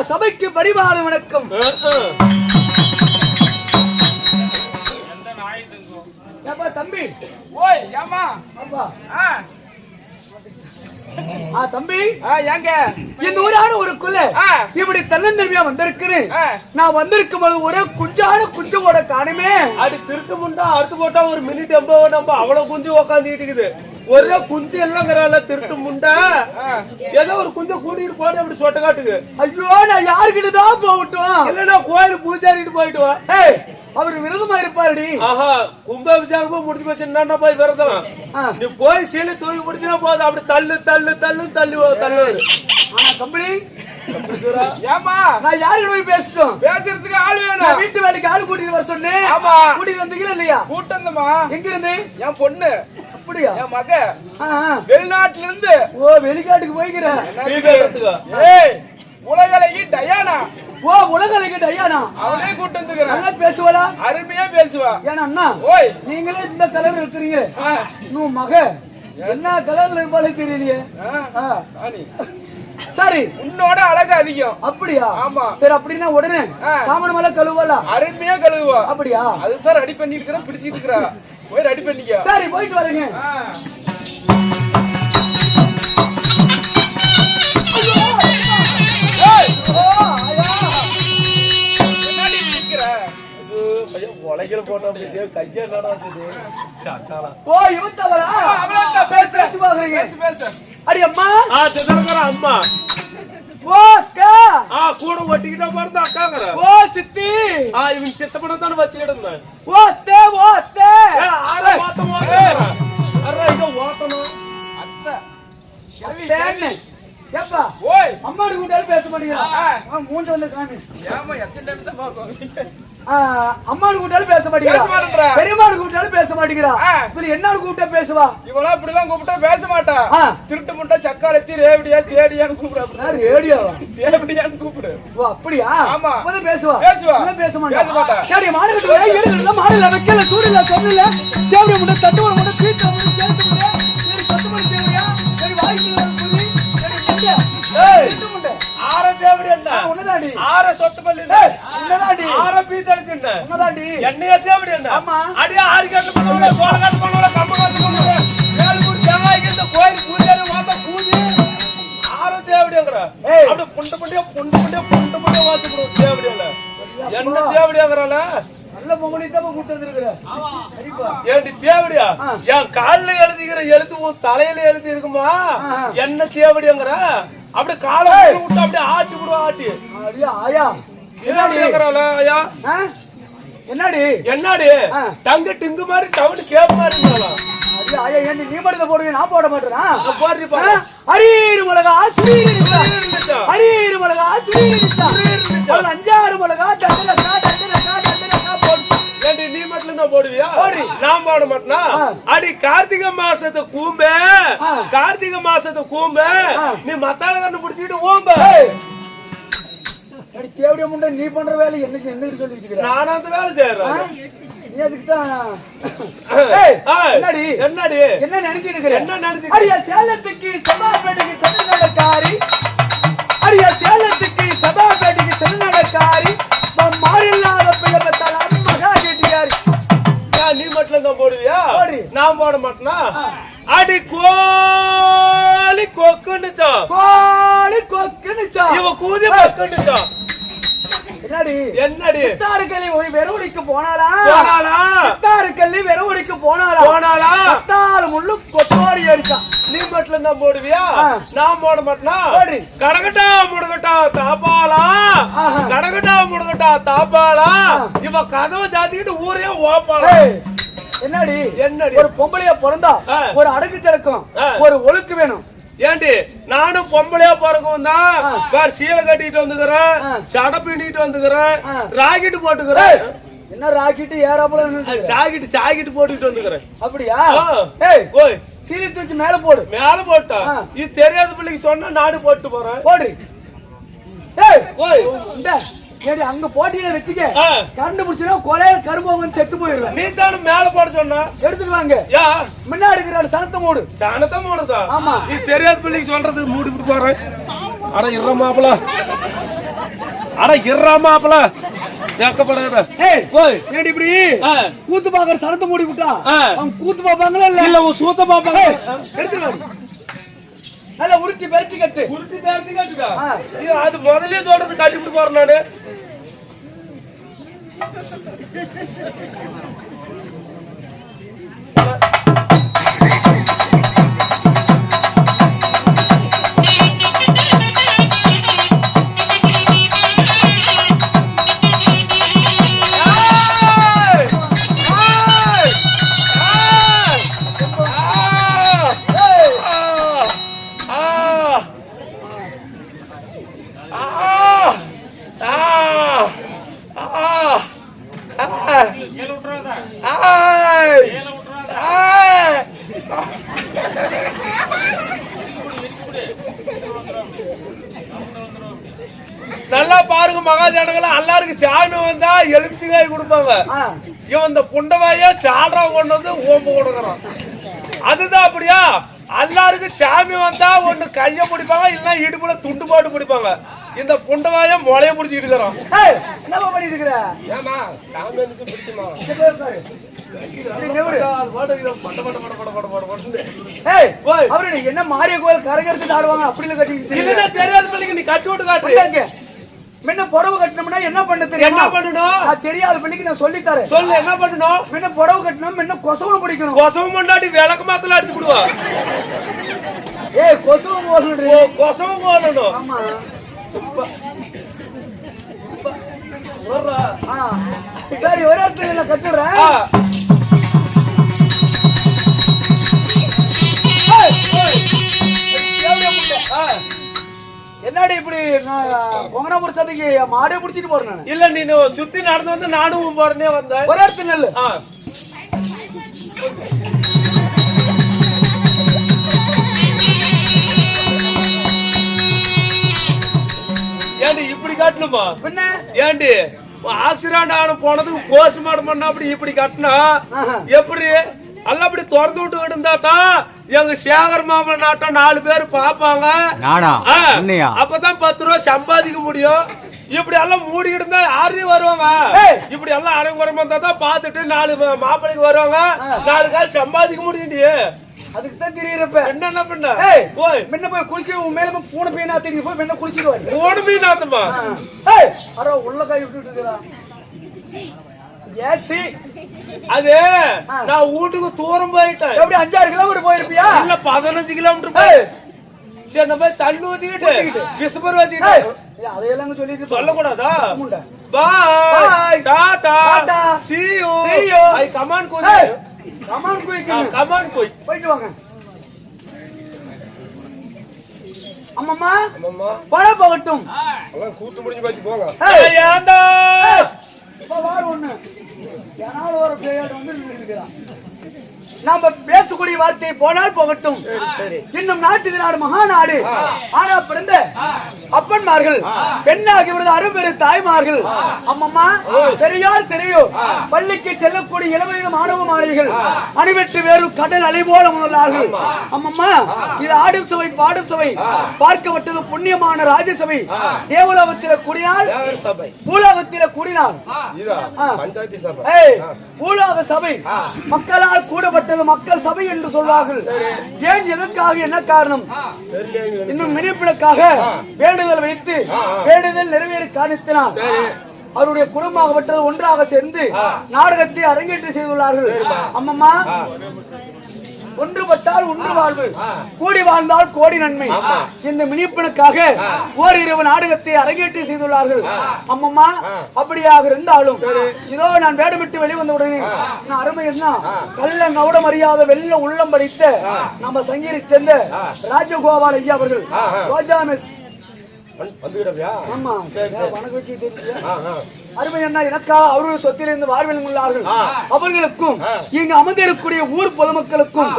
சபைக்கு பரிவார வணக்கம். தம்பி ஓய் ஏமா தம்பி ஏங்க இந்த ஊரான ஒருக்குள்ள இப்படி தன்னந்தன்மையா வந்திருக்குன்னு நான் வந்திருக்கும் போது ஒரே குஞ்சோட காணுமே. அது திருட்டு முண்டா அறுத்து போட்டா ஒரு மினிட் நம்ம அவ்வளவு குஞ்சு உக்காந்துட்டு இருக்குது. ஒரே குஞ்சு எல்லாங்கிறால திருட்டு முண்டா ஏதோ ஒரு குஞ்ச கூட்டிட்டு போட அப்படி சொட்ட காட்டுக்கு. ஐயோ நான் யாருக்கிட்டதான் போகட்டும்? இல்லன்னா கோயில் பூஜாரிட்டு போயிட்டு வா. அவர் விரதமா இருப்பாருடி. ஆஹா, கும்பாபிஷேகமும் முடிஞ்சு போச்சு, என்ன போய் விரதம்? நீ போய் சீலை தூக்கி முடிச்சுனா போதும், அப்படி தள்ளு தள்ளு தள்ளு தள்ளு தள்ளு. கம்பெனி ஏமா நான் யாரு போய் பேசட்டும்? பேசுறதுக்கு ஆளு வேணும். வீட்டு வேலைக்கு ஆளு கூட்டிட்டு வர சொன்னேன். ஆமா, கூட்டிட்டு வந்தீங்களா இல்லையா? கூட்டந்தமா. எங்க இருந்து? என் பொண்ணு. அப்படியா? என் மக வெளிநாட்டுல இருந்து. ஓ, வெளிநாட்டுக்கு போய்க்கிற? ஏய், உலகலைக்கு டயானா. ஓ, உலகலைக்கு டயானா. அவளே கூட்டு வந்துக்கிறேன். நல்லா பேசுவாளா? அருமையா பேசுவா. ஏன்னா அண்ணா, ஓய், நீங்களே இந்த கலர் இருக்கிறீங்க. இன்னும் மக என்ன கலர்ல இருப்பாலே தெரியலையே. சரி, உன்னோட அழகு அதிகம். அப்படியா? ஆமா. சரி, அப்படின்னா உடனே சாமான மேல கழுவல. அருமையா கழுவுவா. அப்படியா? அதுதான் ரெடி பண்ணி இருக்கிறேன், பிடிச்சிட்டு இருக்கிறா. போய் ரெடி பண்ணிக்க. சரி, போயிட்டு வரேங்க. உலகில போட்டா கையா நடக்குது. ஓ, இவத்தவரா? அவளா பேசு பாக்குறீங்க. பேசு. அடி அம்மா. அம்மா. ஓ அக்கா. கூட ஒட்டிக்கிட்டா பாருங்க அக்காங்கற. ஓ சித்தி. இவன் சித்தப்பன தான வச்சிட்டு இருந்தேன். ஓ அத்தை, ஓ அத்தை. ஆற ஓட்டம் ஓட்டே. அரே இத ஓட்டணும். அத்தை. அத்தை. ஏப்பா. ஓய், அம்மாடி கூட்டால பேச மாட்டீங்க. மூஞ்ச வந்து காமி. ஏமா எத்தனை டைம் தான் பாப்போம். அம்மானு கூப்பிட்டாலும் பேச மாட்டேங்கிறா. பெரியம்மானு கூப்பிட்டாலும் பேச மாட்டேங்கிறா. இப்ப என்னன்னு கூப்பிட்டா பேசுவா? இவளா இப்படிலாம் கூப்பிட்டா பேச மாட்டா. திருட்டு முட்டை சக்காலத்தி ரேவடியா தேடியான்னு கூப்பிடு. ரேடியோவா? தேவடியான்னு கூப்பிடு. ஓ, அப்படியா? ஆமா. அப்பதான் பேசுவா. பேசுவா. பேச மாட்டா. சரி, மாடுகிட்ட எடுக்கல, மாடுல வைக்கல, சூடுல சொன்னல, தேவடி முட்டை தட்டுவல முட்டை சீட்டு முட்டை சேர்த்து முட்டை. சரி, கொத்து முட்டை தேவையா? சரி, வாய்க்குள்ள புடி. சரி, முட்டை. ஏய், சீட்டு முட்டை. ஆற தேவடி என்ன? உன்னதாடி. ஆற சொத்து பல்லு இல்ல. உன்னதாடி. ஆற பீஸ் அடிச்சேன். உன்னதாடி. என்னைய தேவடி என்ன? ஆமா. அடியா ஆறு கட்ட பண்ணுவல, கோல கட்ட பண்ணுவல, கம்ப கட்ட பண்ணுவல. ஏழு குடி தேவாய்க்கு இந்த கோயில் பூஜாரி வாட்ட பூஜை. ஆற தேவடிங்கற. அப்படியே புண்டு வாச்சு போடு தேவடில. என்ன தேவடிங்கறல? நல்ல பொங்கலி தான் கூட்டி வந்திருக்கற. ஆமா. சரிப்பா. ஏண்டி தேவடியா? என் கால்ல எழுதிக்கிற எழுத்து உன் தலையில எழுதி இருக்குமா? என்ன தேவடிங்கற? அப்படியே காலை விட்டு அப்படியே ஆட்டி விடுவா ஆட்டி. அடியா ஆயா. என்னடி கேக்குறாள ஆயா? என்னடி? என்னடி? தங்க டிங்கு மாதிரி டவுன் கேப் மாதிரி இருந்தாளா? அடியா ஆயா, ஏண்டி நீ மட்டும் போடுவே, நான் போட மாட்டேனா? போடுறீ பாரு. அரீரு மிளகா சுரீரு நிச்சா. அரீரு மிளகா சுரீரு நிச்சா. ஒரு அஞ்சாறு மிளகா டட்டலக்கா போடு. ஏண்டி நீ மட்டும் தான் போடுவியா? நான் போட மாட்டேனா? அடி கார்த்திகை மாசத்து கூம்பே, கார்த்திகை மாசத்து கூம்பே, நீ மத்தாள கண்ணு பிடிச்சிட்டு ஓம்ப. அடி தேவடிய முண்டை, நீ பண்ற வேலை என்னக்கு என்னன்னு சொல்லிட்டு இருக்கற? நான் அந்த வேலை செய்யறேன். நீ அதுக்கு தான். என்னடி என்னடி என்ன நினைச்சிட்டு இருக்கற? என்ன நினைச்சிட்டு? அடியா சேலத்துக்கு சபாபேட்டைக்கு சென்னடக்காரி. அடியா சேலத்துக்கு சபாபேட்டைக்கு சென்னடக்காரி. மாறில்லாத பிள்ளை பத்தல மகா கேட்டியாரி. நீ மட்டும் தான் போடுவியா? நான் போட மாட்டேனா? அடி கோலி கொக்குனுச்சா. கோலி கொக்குனுச்சா. இவ கூதி கொக்குனுச்சா. என்னடி என்னடி? தாரக்கல்லி போய் வெறுவடிக்கு போனாளா? தாரக்கல்லி வெறுவடிக்கு போனாளா? கத்தால முள்ளு கொத்தோடி அடிச்சா. நீ மட்டும் தான் போடுவியா? நான் போட மாட்டேனா? கடகட்டா முடுகட்டா தாப்பாளா. கடகட்டா முடுகட்டா தாப்பாளா. இவ கதவை சாத்திக்கிட்டு ஊரே ஓப்பாளா. என்னடி என்னடி? ஒரு பொம்பளையா பிறந்தா ஒரு அடக்கு திறக்கும், ஒரு ஒழுக்கு வேணும். ஏண்டி நானும் பொம்பளையா பிறக்கும் தான். வேற சீலை கட்டிட்டு வந்துக்கிறேன், சடை பின்னிட்டு வந்துக்கிறேன், ராக்கெட் போட்டுக்கிறேன். என்ன ராக்கெட் ஏறாப்புல? ஜாக்கெட் போட்டுட்டு வந்துக்கிறேன். அப்படியா? ஏய் ஓய், சீலை தூக்கி மேல போடு. மேல போட்டா இது தெரியாத பிள்ளைக்கு சொன்னா நாடு போட்டு போறேன். போடு. ஏய் ஓய், இந்த ஏடி அங்க போட்டியில வெச்சுக்க, கரண்ட் புடிச்சனா கொலையில கரும்போவன் செத்து போயிடுவ. நீ தான மேல போட சொன்னா எடுத்துட்டு வாங்க. யா முன்னாடி இருக்கிற சனத்த மூடு. சனத்த மூடுதா? ஆமா. நீ தெரியாத பிள்ளைக்கு சொல்றதுக்கு மூடி விட்டு போறேன். அட இறா மாப்ள, அட இறா மாப்ள, ஏக்கப்படாத. ஏய் போய் ஏடி இப்படி கூத்து பாக்குற சனத்த மூடி விட்டா அவன் கூத்து பாப்பாங்களா இல்ல? இல்ல அவன் சூத்த பாப்பாங்க. எடுத்துட்டு வா. நல்ல உருட்டி பெரட்டி கட்டு. உருட்டி பெரட்டி கட்டுடா. இது அது முதல்லயே சொல்றது கட்டி விட்டு போறேன் நானு. மகாஜனங்கள எல்லாருக்கும் சாமி வந்தா எலுமிச்சங்காய் கொடுப்பாங்க. இவன் இந்த புண்டவாய சால்ரா கொண்டு வந்து ஓம்பு கொடுக்குறான். அதுதான் அப்படியா? எல்லாருக்கும் சாமி வந்தா ஒண்ணு கைய பிடிப்பாங்க, இல்லைன்னா இடுப்புல துண்டு போட்டு பிடிப்பாங்க. இந்த புண்டவாய முளைய பிடிச்சிட்டு இருக்கிறான். என்னமா பண்ணிட்டு இருக்கிற? ஏமா சாமி வந்து பிடிக்குமா? என்ன மாரிய கோயில் கரகரத்து ஆடுவாங்க அப்படின்னு கட்டி தெரியாத பிள்ளைக்கு நீ கட்டி விட்டு காட்டு. முன்ன புடவை கட்டணும்னா என்ன பண்ண தெரியும்? என்ன பண்ணணும்? தெரியாத பிள்ளைக்கு நான் சொல்லி தரேன். சொல்லு என்ன பண்ணணும்? முன்ன புடவை கட்டணும், முன்ன கொசவனை பிடிக்கணும். கொசவம் கொண்டாடி விளக்கு மாத்தல அடிச்சு விடுவா. கொசவம் போடணும். கொசவம் போடணும். ஆமா சரி, ஒரு இடத்துல நான் கட்டுறேன். என்னடி இப்படி பொங்கனா முடிச்சதுக்கு மாடே பிடிச்சிட்டு போறேன்? இல்ல நீ சுத்தி நடந்து வந்து நானும் போறனே வந்தேன். ஒரு இடத்துல நெல்லு. ஏண்டி இப்படி காட்டணுமா? பின்ன ஏண்டி ஆக்சிடென்ட் ஆன போனதுக்கு போஸ்ட்மார்ட்டம் பண்ண அப்படி இப்படி கட்டினா எப்படி? எல்லாம் அப்படி திறந்து விட்டு இருந்தாதான் எங்க சேகர் மாமன் நாட்டம் 4 பேர் பாப்பாங்க. அப்பதான் 10 ரூபா சம்பாதிக்க முடியும். இப்படி எல்லாம் மூடிக்கிட்டு இருந்தா யாரையும் வருவாங்க? இப்படி எல்லாம் அரைங்குறமா இருந்தா தான் பாத்துட்டு 4 மாப்பிளைக்கு வருவாங்க, 4 காசு சம்பாதிக்க முடியும். அதுக்கு தான் தெரியறப்ப என்ன பண்ண போய் முன்ன போய் குளிச்சு மேல பூனை போய் நாத்தி போய் முன்ன குளிச்சிட்டு வா. பூனை போய் நாத்துமா? அரோ உள்ள கை விட்டுட்டு இருக்கா. ஏசி அது நான் வீட்டுக்கு தூரம் போயிட்டேன். எப்படி 5-6 கிலோமீட்டர் போயிருப்பியா? இல்ல 15 கிலோமீட்டர் போய் சரி நம்ம தண்ணி ஊத்திக்கிட்டு விசுபர் வச்சுக்கிட்டு அதையெல்லாம் சொல்லிட்டு சொல்லக்கூடாதா? பாய் Tata see you I come on quick போயிட்டு வாங்க. அம்மா பணம் போகட்டும். கூட்டு முடிஞ்சு போச்சு போங்க. ஒண்ணு யாராவது ஒரு பிளேயர் வந்து இருக்கிறான். நாம பேசக்கூடிய வார்த்தை போனால் போகட்டும். இன்னும் நாட்டுக்கு நாடு மகாநாடு. ஆனா பிறந்த அப்பன்மார்கள் பெண்ணாகி விடுத அரும்பெரு தாய்மார்கள். அம்மம்மா பெரியார் தெரியோ பள்ளிக்கு செல்லக்கூடிய இளவயது மாணவ மாணவிகள் அணிவெற்று வேறு கடல் அலை போல முதலார்கள். அம்மம்மா இது ஆடும் சபை பாடும் சபை பார்க்கப்பட்டது புண்ணியமான ராஜசபை. தேவலோகத்தில கூடினால் பூலோகத்தில கூடினால் பூலோக சபை மக்களால் கூடப்பட்டது மக்கள் சபை என்று சொல்வார்கள். ஏன் எதற்காக என்ன காரணம்? இன்னும் மினிப்பிற்காக வேண்டுதல் வைத்து வேண்டுதல் நிறைவேறி காணித்தினார். அவருடைய குடும்பமாகப்பட்டது ஒன்றாக சேர்ந்து நாடகத்தை அரங்கேற்றி செய்துள்ளார்கள். அம்மம்மா ஒன்றுபட்டால் ஒன்று வாழ்வு, கூடி வாழ்ந்தால் கோடி நன்மை. இந்த மினிப்பனுக்காக ஓரிரவு நாடகத்தை அரங்கேற்றி செய்துள்ளார்கள். அம்மம்மா அப்படியாக இருந்தாலும் இதோ நான் வேடமிட்டு வெளிவந்த உடனே நான் அருமை என்ன கள்ள கவுடம் அறியாத வெள்ள உள்ளம் படித்த நம்ம சங்கீரி சேர்ந்த ராஜகோபால் ஐயா அவர்கள் ரோஜா மிஸ் அருமை என்ன எனக்கா அவர்கள் சொத்திலிருந்து வாழ்வில் உள்ளார்கள். அவர்களுக்கும் இங்கு அமர்ந்திருக்கக்கூடிய ஊர் பொதுமக்களுக்கும்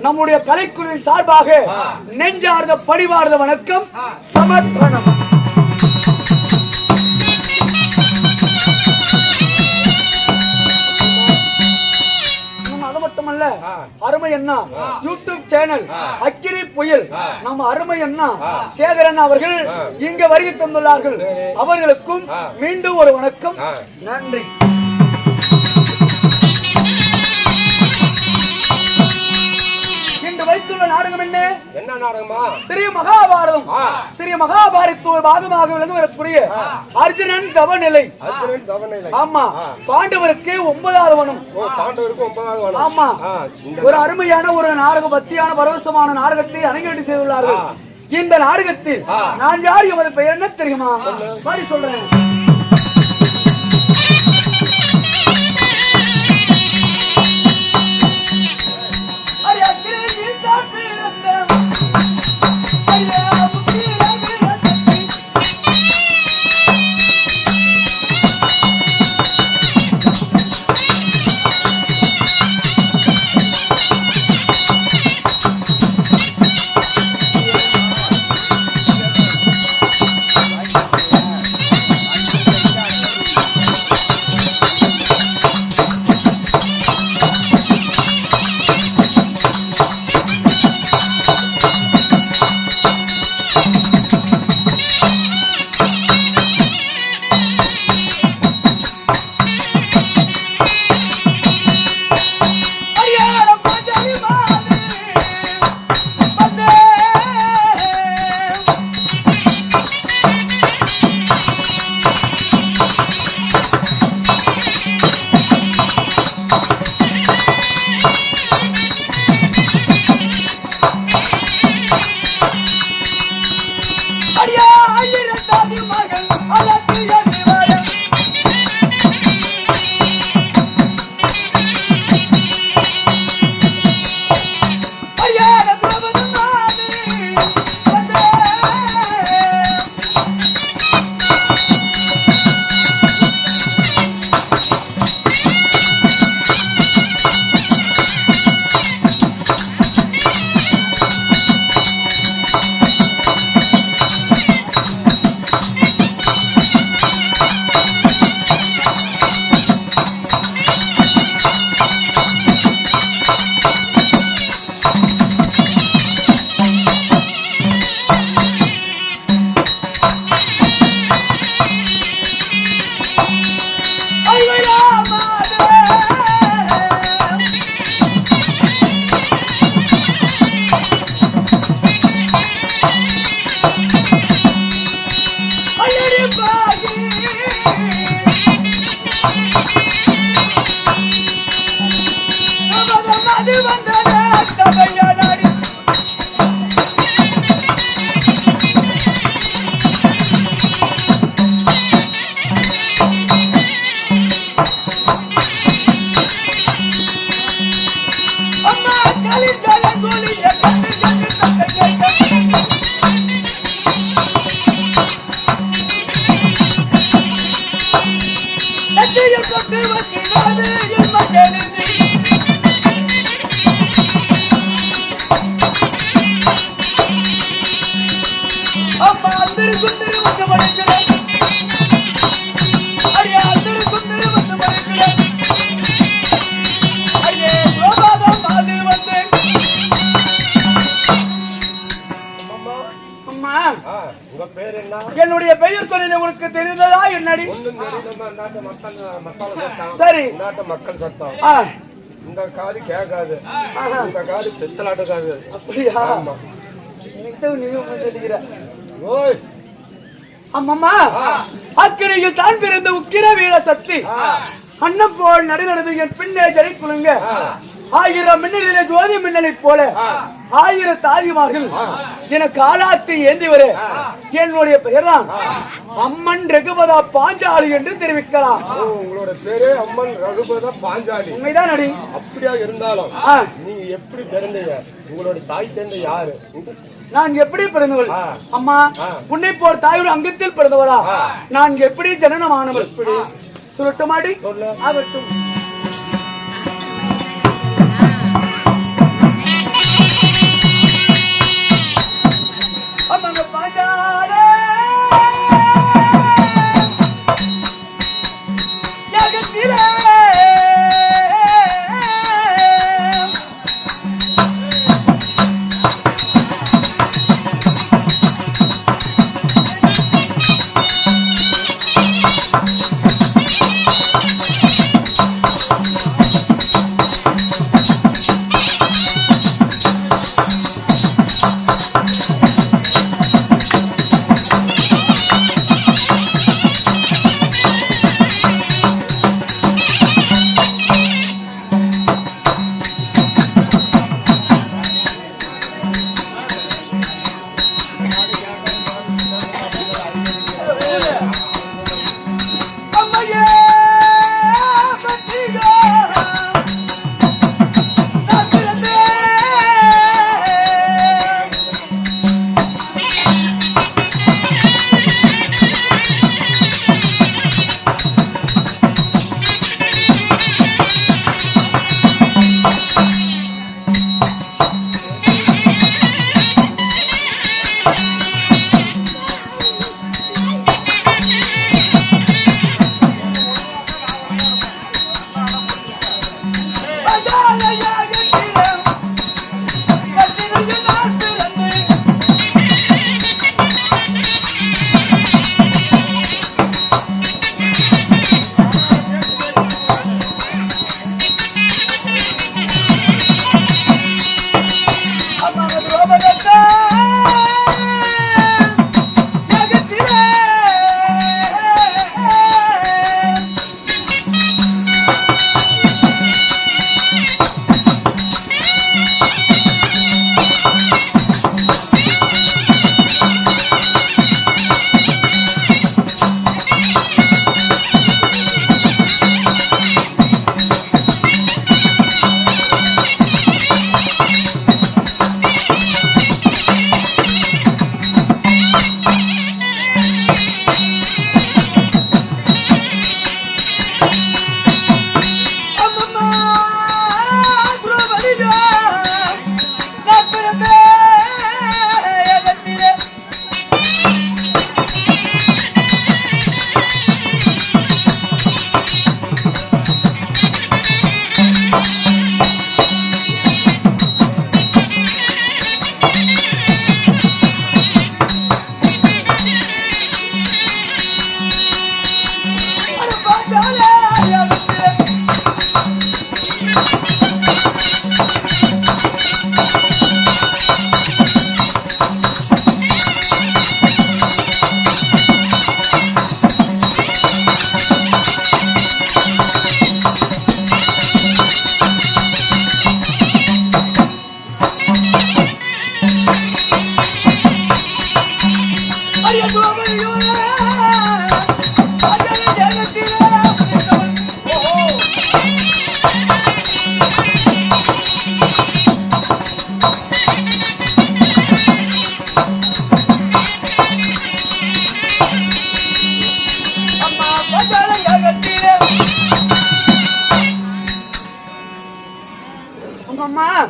நம்முடைய கலைக்குழுவின் சார்பாக நெஞ்சார்ந்த பணிவார்ந்த வணக்கம் சமர்ப்பணம். அருமை அண்ணா யூடியூப் சேனல் அக்கினி புயல் நம்ம அருமை அண்ணா சேகரன் அவர்கள் இங்க வருகை தந்துள்ளார்கள். அவர்களுக்கும் மீண்டும் ஒரு வணக்கம், நன்றி. இன்று வைத்துள்ள நாடகம் என்ன? என்ன நாடகமா? சிறிய மகாபாரதம். சிறிய மகாபாரதத்தோடு பாகமாக விளங்கக்கூடிய அர்ஜுனன் தவநிலை. ஆமா, பாண்டவருக்கு 9வது வனம். ஆமா, ஒரு அருமையான ஒரு நாடக பக்தியான பரவசமான நாடகத்தை அரங்கேற்றி செய்துள்ளார்கள். இந்த நாடகத்தில் நான் யார் எமது பெயர் என்ன தெரியுமா? மாதிரி சொல்றேன். அம்மா அந்தரி சுந்தரி வந்து மறைக்கிறேன் அடியா அந்தரி சுந்தரி வந்து மறைக்கிறேன் அடியே கோபாதம் பாதி வந்தேன் அம்மா உங்க பேர் என்ன? என்னுடைய பெயர் சொன்ன உங்களுக்கு தெரிந்ததா என்னடி? சரி நாட்டு மக்கள் சத்தம் ஆ இந்த காது கேட்காது இந்த காது பித்தலாட்டுக்காது. அப்படியா? நீங்க ஓய் அம்மம்மா அக்கறையில் தான் பிறந்த உக்கிர வீர சக்தி அன்னம் போல் நடுநடந்து என் பின்னே ஜெய் குலுங்க 1000 மின்னலிலே ஜோதி மின்னலை போல 1000 தாதிமார்கள் என காலாத்தி ஏந்திவரு என்னுடைய பெயர்தான் அம்மன் ரகுபதா பாஞ்சாலி என்று தெரிவிக்கலாம். உங்களோட பேரு அம்மன் ரகுபதா பாஞ்சாலி. உண்மைதான் அடி. அப்படியா இருந்தாலும் நீங்க எப்படி பிறந்தீங்க? உங்களோட தாய் தந்தை யாரு? நான் எப்படி பிறந்தவள்? அம்மா உன்னை போர் தாயோட அங்கத்தில் பிறந்தவளா? நான் எப்படி ஜனனமானவள்? எப்படி சொல்லட்டுமாடி? ஆகட்டும். அம்மங்க பாஞ்சாலே யகத்திலே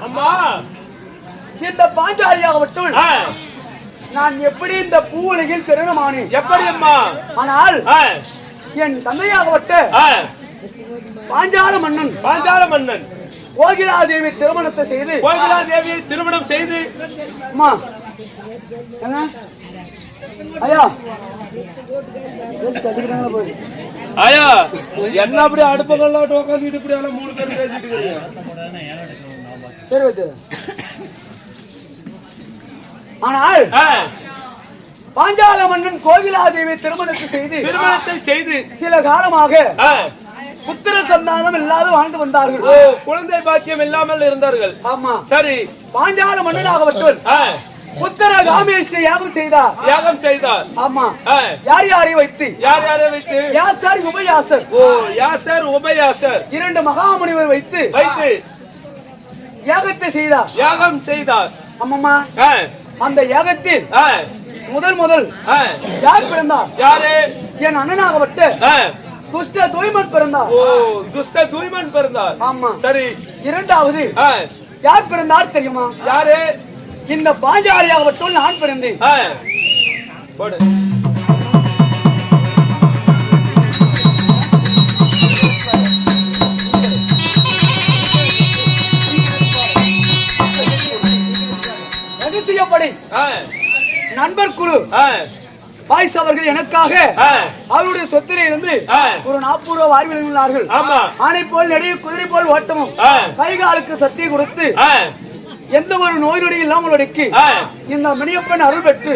அம்மா இந்த பாஞ்சாலியாகட்டும் நான் எப்படி இந்த பூவுலகில் திருமணமானேன் எப்படி அம்மா ஆனால் என் தந்தையாகப்பட்ட பாஞ்சால மன்னன் கோகிலாதேவி திருமணத்தை செய்து கோகிலாதேவியை திருமணம் செய்து அம்மா என்ன ஐயா ஐயா என்ன அப்படி அடுப்பகல்ல உட்காந்துட்டு இப்படி எல்லாம் 3 பேர் பேசிட்டு இருக்கீங்க சரி வச்சு ஆனால் பாஞ்சால மன்னன் கோகிலாதேவி திருமணத்தை செய்து சில காலமாக புத்திர சந்தானம் இல்லாத வாழ்ந்து வந்தார்கள். குழந்தை பாக்கியம் இல்லாமல் இருந்தார்கள். ஆமா சரி. பாஞ்சால மன்னனாகவட்டும் புத்திர காமேஷ்டை யாகம் செய்தார். ஆமா. யார் யாரை வைத்து யாசர் உபயாசர். யாசர் உபயாசர் 2 மகாமுனிவர் வைத்து யாகத்தை செய்தார். ஆமாமா. அந்த யாகத்தில் முதல் யார் பிறந்தார்? யாரு? என் அண்ணனாகப்பட்ட துஷ்ட தூய்மன் பிறந்தார். துஷ்ட தூய்மன் பிறந்தார். ஆமா. சரி. இரண்டாவது யார் பிறந்தார் தெரியுமா? யாரு? இந்த பாஞ்சாலியாகட்டும் நான் பிறந்தேன். போடு. ரகசியப்படி நண்பர் குழு பாய்ஸ் அவர்கள் எனக்காக அவருடைய சொத்திலே இருந்து ஒரு 40 ரூபாய் வாரி வழங்கினார்கள். ஆணை போல் நெடிய குதிரை போல் ஓட்டமும் கைகாலுக்கு சக்தி கொடுத்து எந்த ஒரு நோய் நொடி இல்லாமலுக்கு இந்த மணியப்பன் அருள் பெற்று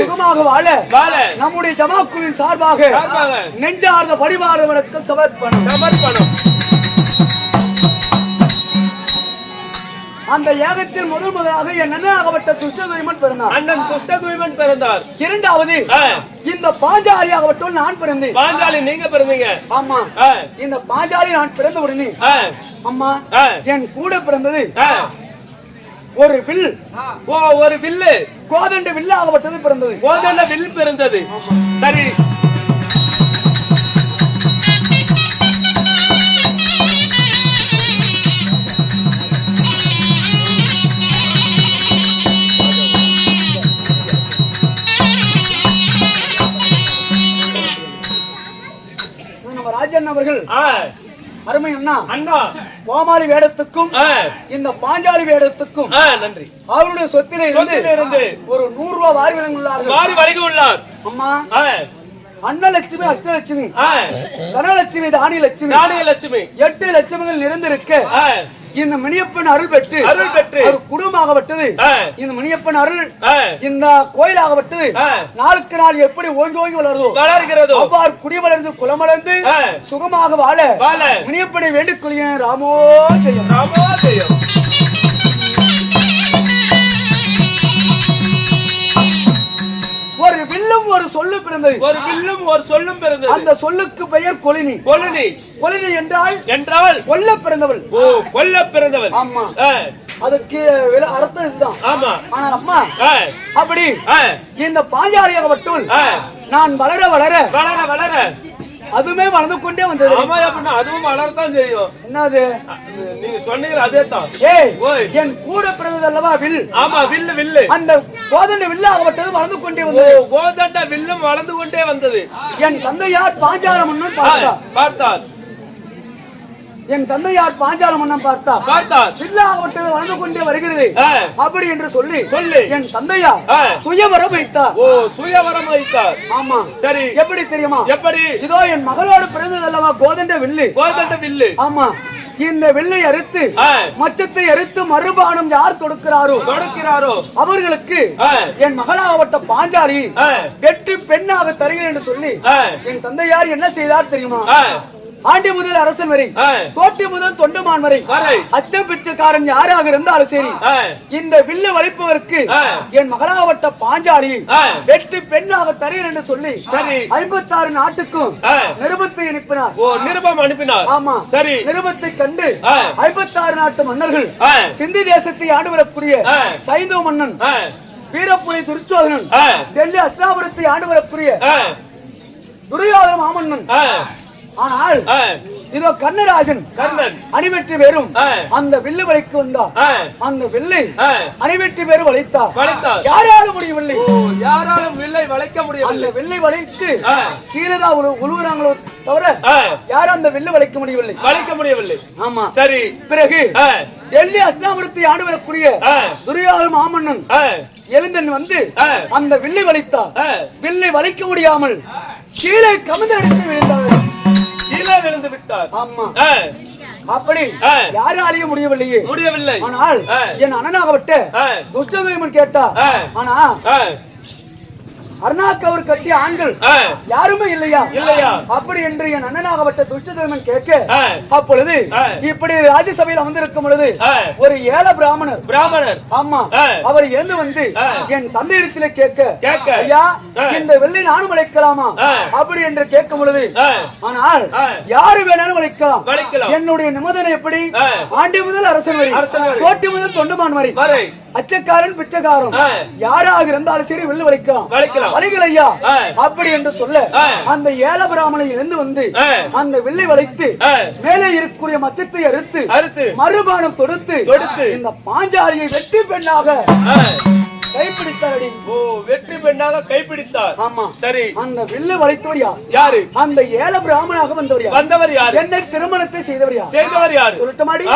சுகமாக வாழ நம்முடைய ஜமாக்குவின் சார்பாக நெஞ்சார்ந்த பரிவார வணக்கம் சமர்ப்பணம். அந்த யாகத்தில் முதலாக என் அண்ணனாகப்பட்ட துஷ்ட தூய்மன் பிறந்தார். அண்ணன் துஷ்ட தூய்மன் பிறந்தார். இரண்டாவது இந்த பாஞ்சாலியாகட்டும் நான் பிறந்தேன். பாஞ்சாலி நீங்க பிறந்தீங்க. ஆமா. இந்த பாஞ்சாலி நான் பிறந்த உடனே அம்மா என் கூட பிறந்தது ஒரு வில். ஒரு வில்லு. கோதண்ட வில்லாகப்பட்டது பிறந்தது. கோதண்ட வில் பிறந்தது. சரி. அவர்கள் அருமை அண்ணா கோமாளி வேடத்துக்கும் இந்த பாஞ்சாலி வேடத்துக்கும் நன்றி. அவருடைய சொத்திலே இருந்து ஒரு 100 ரூபாய் வாரி வழங்கியுள்ளார். அம்மா அன்னலட்சுமி அஷ்டலட்சுமி தனலட்சுமி தானியலட்சுமி 8 லட்சுமிகள் நிறைந்திருக்க இந்த மணியப்பன் அருள் பெற்று ஒரு குடும்பமாகப்பட்டது. இந்த மணியப்பன் அருள் இந்த கோயிலாகப்பட்டது நாளுக்கு நாள் எப்படி ஓங்கி வளர்கிறதோ அவ்வாறு குடிவளர்ந்து குலமளர்ந்து சுகமாக வாழ மணியப்பனை வேண்டிக் கொள்கிறேன். ராமோ செய்யும். ஒரு வில்லும் ஒரு சொல்லு பிறந்தது. அந்த சொல்லுக்கு பெயர் கொலினி. என்றால் கொல்ல பிறந்தவள். ஆமா. அதுக்கு அர்த்தம் இதுதான். ஆமா. ஆனால் அம்மா அப்படி இந்த பாஞ்சாலியாகப்பட்டவள் நான் வளர அதுமே வளர்ந்து கொண்டே வந்தது. அதுவும் வளரத்தான் செய்யும். என்னது நீங்க சொன்னீங்க அதே தான். என் கூட பிறந்தது அல்லவா வில். ஆமா. வில்லு. அந்த கோதண்ட வில்லாகப்பட்டது வளர்ந்து கொண்டே வந்தது. கோதண்ட வில்லும் வளர்ந்து கொண்டே வந்தது. என் தந்தையார் பாஞ்சால மன்னன் பார்த்தார். வில்லாகப்பட்டது வளர்ந்து கொண்டே வருகிறது அப்படி என்று சொல்லி என் தந்தையார் சுயவரம் வைத்தார். ஆமா. சரி. எப்படி தெரியுமா? எப்படி? இதோ என் மகளோடு பிறந்தது அல்லவா கோதண்ட வில்லு. ஆமா. இந்த வில்லை அறுத்து மச்சத்தை அறுத்து மறுபானம் யார் கொடுக்கிறாரோ அவர்களுக்கு என் மகளாகப்பட்ட பாஞ்சாலி வெற்றி பெண்ணாக தருகிறேன் என்று சொல்லி என் தந்தையார் என்ன செய்தார் தெரியுமா? ஆண்டி முதல் அரசன் வரை கோட்டை முதல் தொண்டமான் வரை அச்சம் பிச்சைக்காரன் யாராக இருந்தாலும் சரி இந்த வில்லு வலிப்பவருக்கு என் மகளாகப்பட்ட பாஞ்சாலி வெற்றி பெண்ணாக தருகிறேன் என்று சொல்லி 56 நாட்டுக்கும் நிருபத்தை அனுப்பினார். ஆமா. சரி. நிருபத்தை கண்டு 56 நாட்டு மன்னர்கள் சிந்தி தேசத்தை ஆண்டு வரக்கூடிய சைந்தவ மன்னன் வீரப்புலி துரிச்சோதனன் டெல்லி அஸ்தாபுரத்தை ஆண்டு வரக்கூடிய துரியோதன மாமன்னன் ஆனால் இதோ கண்ணராஜன் கர்ணன் அணிவெற்றி பேரும் அந்த வில்லு வளைக்கு வந்தார். அந்த வில்லை அணிவெற்றி பேரும் வளைத்தார். யாராலும் முடியவில்லை. யாராலும் வில்லை வளைக்க முடியவில்லை. அந்த வில்லை வளைத்து கீழேதான் உழுவுறாங்களோ தவிர யாரும் அந்த வில்லை வளைக்க முடியவில்லை. வளைக்க முடியவில்லை. ஆமா சரி. பிறகு டெல்லி அஸ்தாபுரத்தை ஆண்டு வரக்கூடிய துரியோதன மாமன்னன் எழுந்தன் வந்து அந்த வில்லை வளைத்தார். வில்லை வளைக்க முடியாமல் கீழே கமிழ்ந்து அடித்து விழுந்தார். கீழே விழுந்து விட்டார். ஆமா. அப்படி யாராலையும் முடியவில்லை. ஆனால் என் அண்ணனாகப்பட்ட துஷ்டதேவன் கேட்டார். ஆனா அருணாக்கு அவர் கட்டிய ஆண்கள் யாருமே இல்லையா? அப்படி என்று என் அண்ணனாகப்பட்ட துஷ்டதேவன் கேட்க, அப்பொழுது இப்படி ராஜ்யசபையில் வந்திருக்கும் பொழுது ஒரு ஏழை பிராமணர் ஆமா அவர் எழுந்து வந்து என் தந்தையிடத்திலே கேட்க, ஐயா இந்த வெள்ளை நானும் வளைக்கலாமா அப்படி என்று கேட்கும் பொழுது, ஆனால் யாரு வேணாலும் வளைக்கலாம். என்னுடைய நிபந்தனை எப்படி? ஆண்டி முதல் அரசன் வரை, கோட்டி முதல் தொண்டுமான் வரை, அச்சக்காரன் பிச்சைக்காரன் யாராக இருந்தாலும் சரி வெள்ளி வளைக்கலாம். வளைகள் ஐயா அப்படி என்று சொல்ல அந்த ஏழ பிராமணன் இருந்து வந்து அந்த வெள்ளை வளைத்து மேலே இருக்கக்கூடிய மச்சத்தை அறுத்து மறுபானம் தொடுத்து இந்த பாஞ்சாலியை வெற்றி பெண்ணாக கைப்பிடித்தார். வெற்றி பெண்ணாக கைப்பிடித்தார். ஆமா. சரி. அந்த வில்லு வளைத்தவர் யாரு? அந்த ஏழ பிராமணாக வந்தவர் யாரு? என்னை திருமணத்தை செய்தவர் யாரு? சொல்லட்டுமாடி?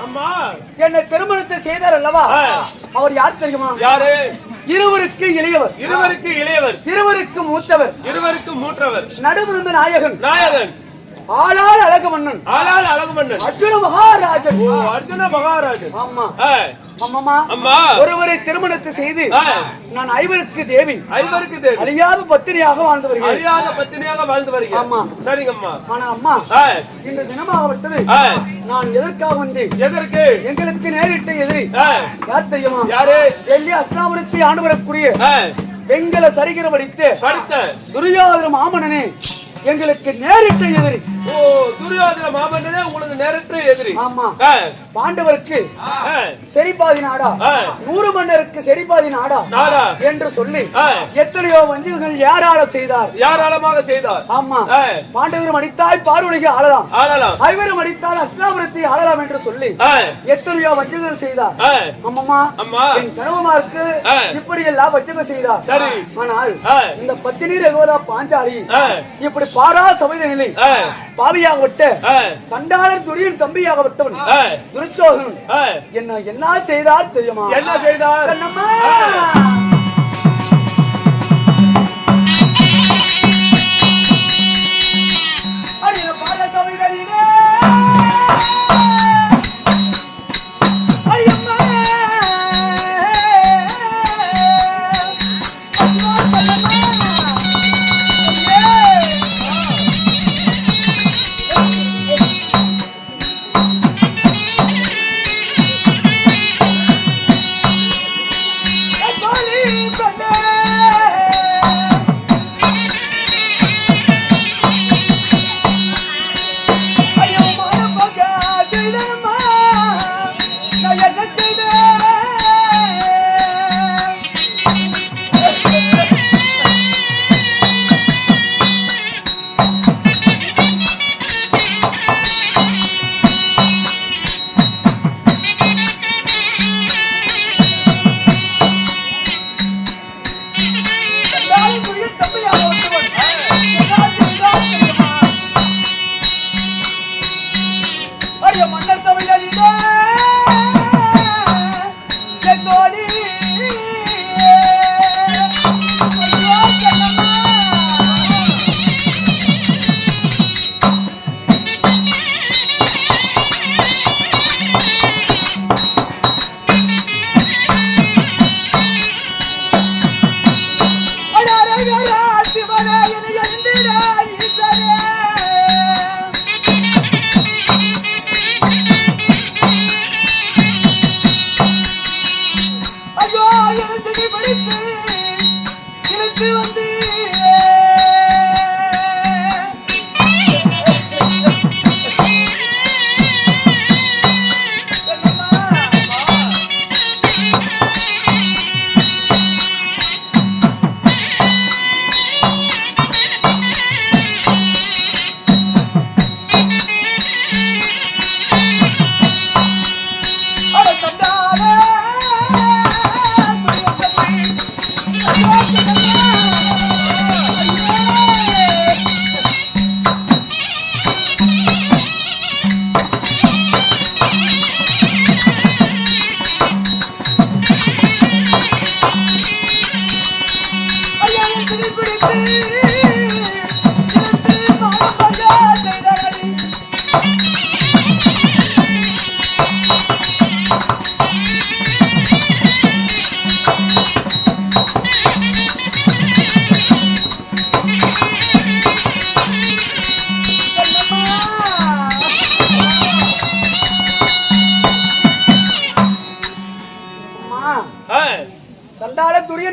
அம்மா என்னை திருமணத்தை செய்தார் அல்லவா அவர் யார் தெரியுமா? யாரு? இருவருக்கு இளையவர், இருவருக்கு இளையவர், இருவருக்கு மூத்தவர், இருவருக்கு மூற்றவர், நடுவிருந்த நாயகன், நாயகன், ஆளால் அழகு மன்னன், ஆளால் அழகு மன்னன், அர்ஜுன மகாராஜன். ஓ அர்ஜுன மகாராஜன். ஆமா அம்மா அம்மா ஒருவரை திருமணத்தை செய்து நான் ஐவருக்கு தேவி, ஐவருக்கு தேவி, அழியாத பத்தினியாக வாழ்ந்து வருகிறேன். அழியாத பத்தினியாக வாழ்ந்து வருகிறேன். ஆமா சரிங்கம்மா. ஆனா அம்மா இந்த தினமாகப்பட்டது நான் எதற்காக வந்தேன்? எதற்கு? எங்களுக்கு நேரிட்ட எதிரி யார் தெரியுமா? யாரு? டெல்லி அஸ்தாபுரத்தை ஆண்டு வரக்கூடிய வெங்கல சரிகிற படித்து துரியோதன மாமனனே எங்களுக்கு நேரிட்ட எதிரி. ஓ துரியோதன மாமன்னனே உங்களுக்கு நேரிட்ட எதிரி. ஆமா பாண்டவருக்கு செரிபாதி நாடா, 100 மன்னருக்கு செரிபாதி நாடா என்று சொல்லி எத்தனையோ வஞ்சகங்கள் ஏராளம் செய்தார், ஏராளமாக செய்தார். ஆமா பாண்டவரும் அடித்தால் பார்வலிக்கு ஆளலாம், ஐவரும் அடித்தால் அஸ்தாபுரத்தை ஆளலாம் என்று சொல்லி எத்தனையோ வஞ்சகங்கள் செய்தார். அம்மா என் கணவமாருக்கு இப்படி எல்லாம் வஞ்சகம் செய்தார். ஆனால் இந்த பத்தினி ரகுவரா பாஞ்சாலி இப்படி பாரா சபையிலே பாவியாகப்பட்ட சண்டாளர் துரியன் தம்பியாகப்பட்டவன் துரிச்சோதனன் என்ன செய்தார் தெரியுமா? என்ன செய்தார்?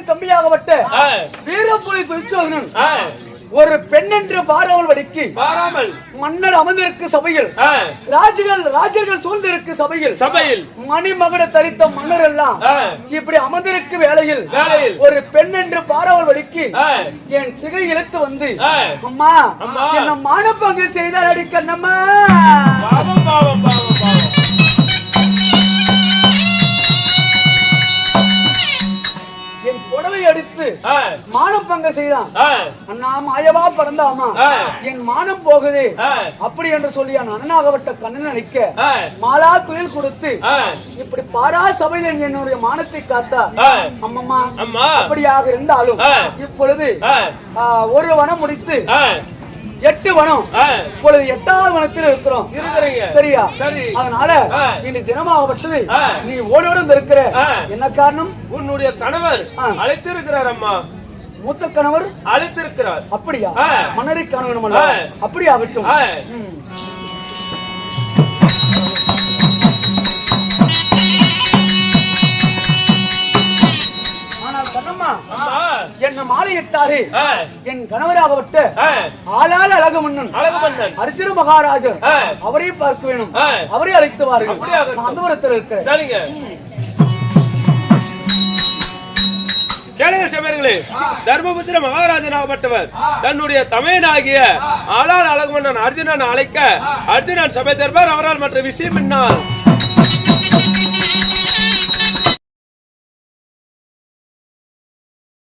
தம்பியாகப்பட்ட வீரப்புலி துரிச்சோதனன் ஒரு பெண் என்று பாராமல் மன்னர் அமர்ந்திருக்கு சபையில், ராஜர்கள் சூழ்ந்திருக்கு சபையில் மணிமகுட தரித்த மன்னர் எல்லாம் இப்படி அமர்ந்திருக்கு வேளையில் ஒரு பெண் என்று பாராமல் வடிக்கு என் சிகை இழுத்து வந்து அம்மா என்ன மானப்பங்கு செய்தால் அடிக்க நம்ம என் புடவை அடித்து மானப்பங்க வார்த்தை செய்தான். அண்ணா மாயவா பிறந்தாமா, என் மானம் போகுது அப்படி என்று சொல்லி அண்ணனாகப்பட்ட கண்ணன் அளிக்க மாலா துயில் கொடுத்து இப்படி பாரா சபையில் என்னுடைய மானத்தை காத்தா. அம்மம்மா அப்படியாக இருந்தாலும் இப்பொழுது ஒரு வனம் முடித்து 8 வனம், இப்பொழுது 8வது வனத்தில் இருக்கிறோம். சரியா? அதனால இனி தினமாகப்பட்டது நீ ஓடோடும் இருக்கிற. என்ன காரணம்? உன்னுடைய கணவர் அழைத்திருக்கிறார் அம்மா. மூத்த கணவர் அழைத்திருக்கிறார். அப்படியா? மன்னரை கணவன் அப்படி ஆகட்டும். என்ன மாலையிட்டாரு என் கணவராகப்பட்ட ஆளால் அழகு மன்னன் அர்ஜுன மகாராஜர், அவரை பார்க்க வேணும். அவரை அழைத்து வாருங்கள். அந்த வரத்தில் இருக்க. சரிங்க. கேளுங்கள் சமயர்களே, தர்மபுத்திர மகாராஜனாகப்பட்டவர் தன்னுடைய தமையனாகிய ஆளால் அழகு மன்னன் அர்ஜுனன் அழைக்க அர்ஜுனன் சபை தர்பார். அவரால் மற்ற விஷயம் என்னால்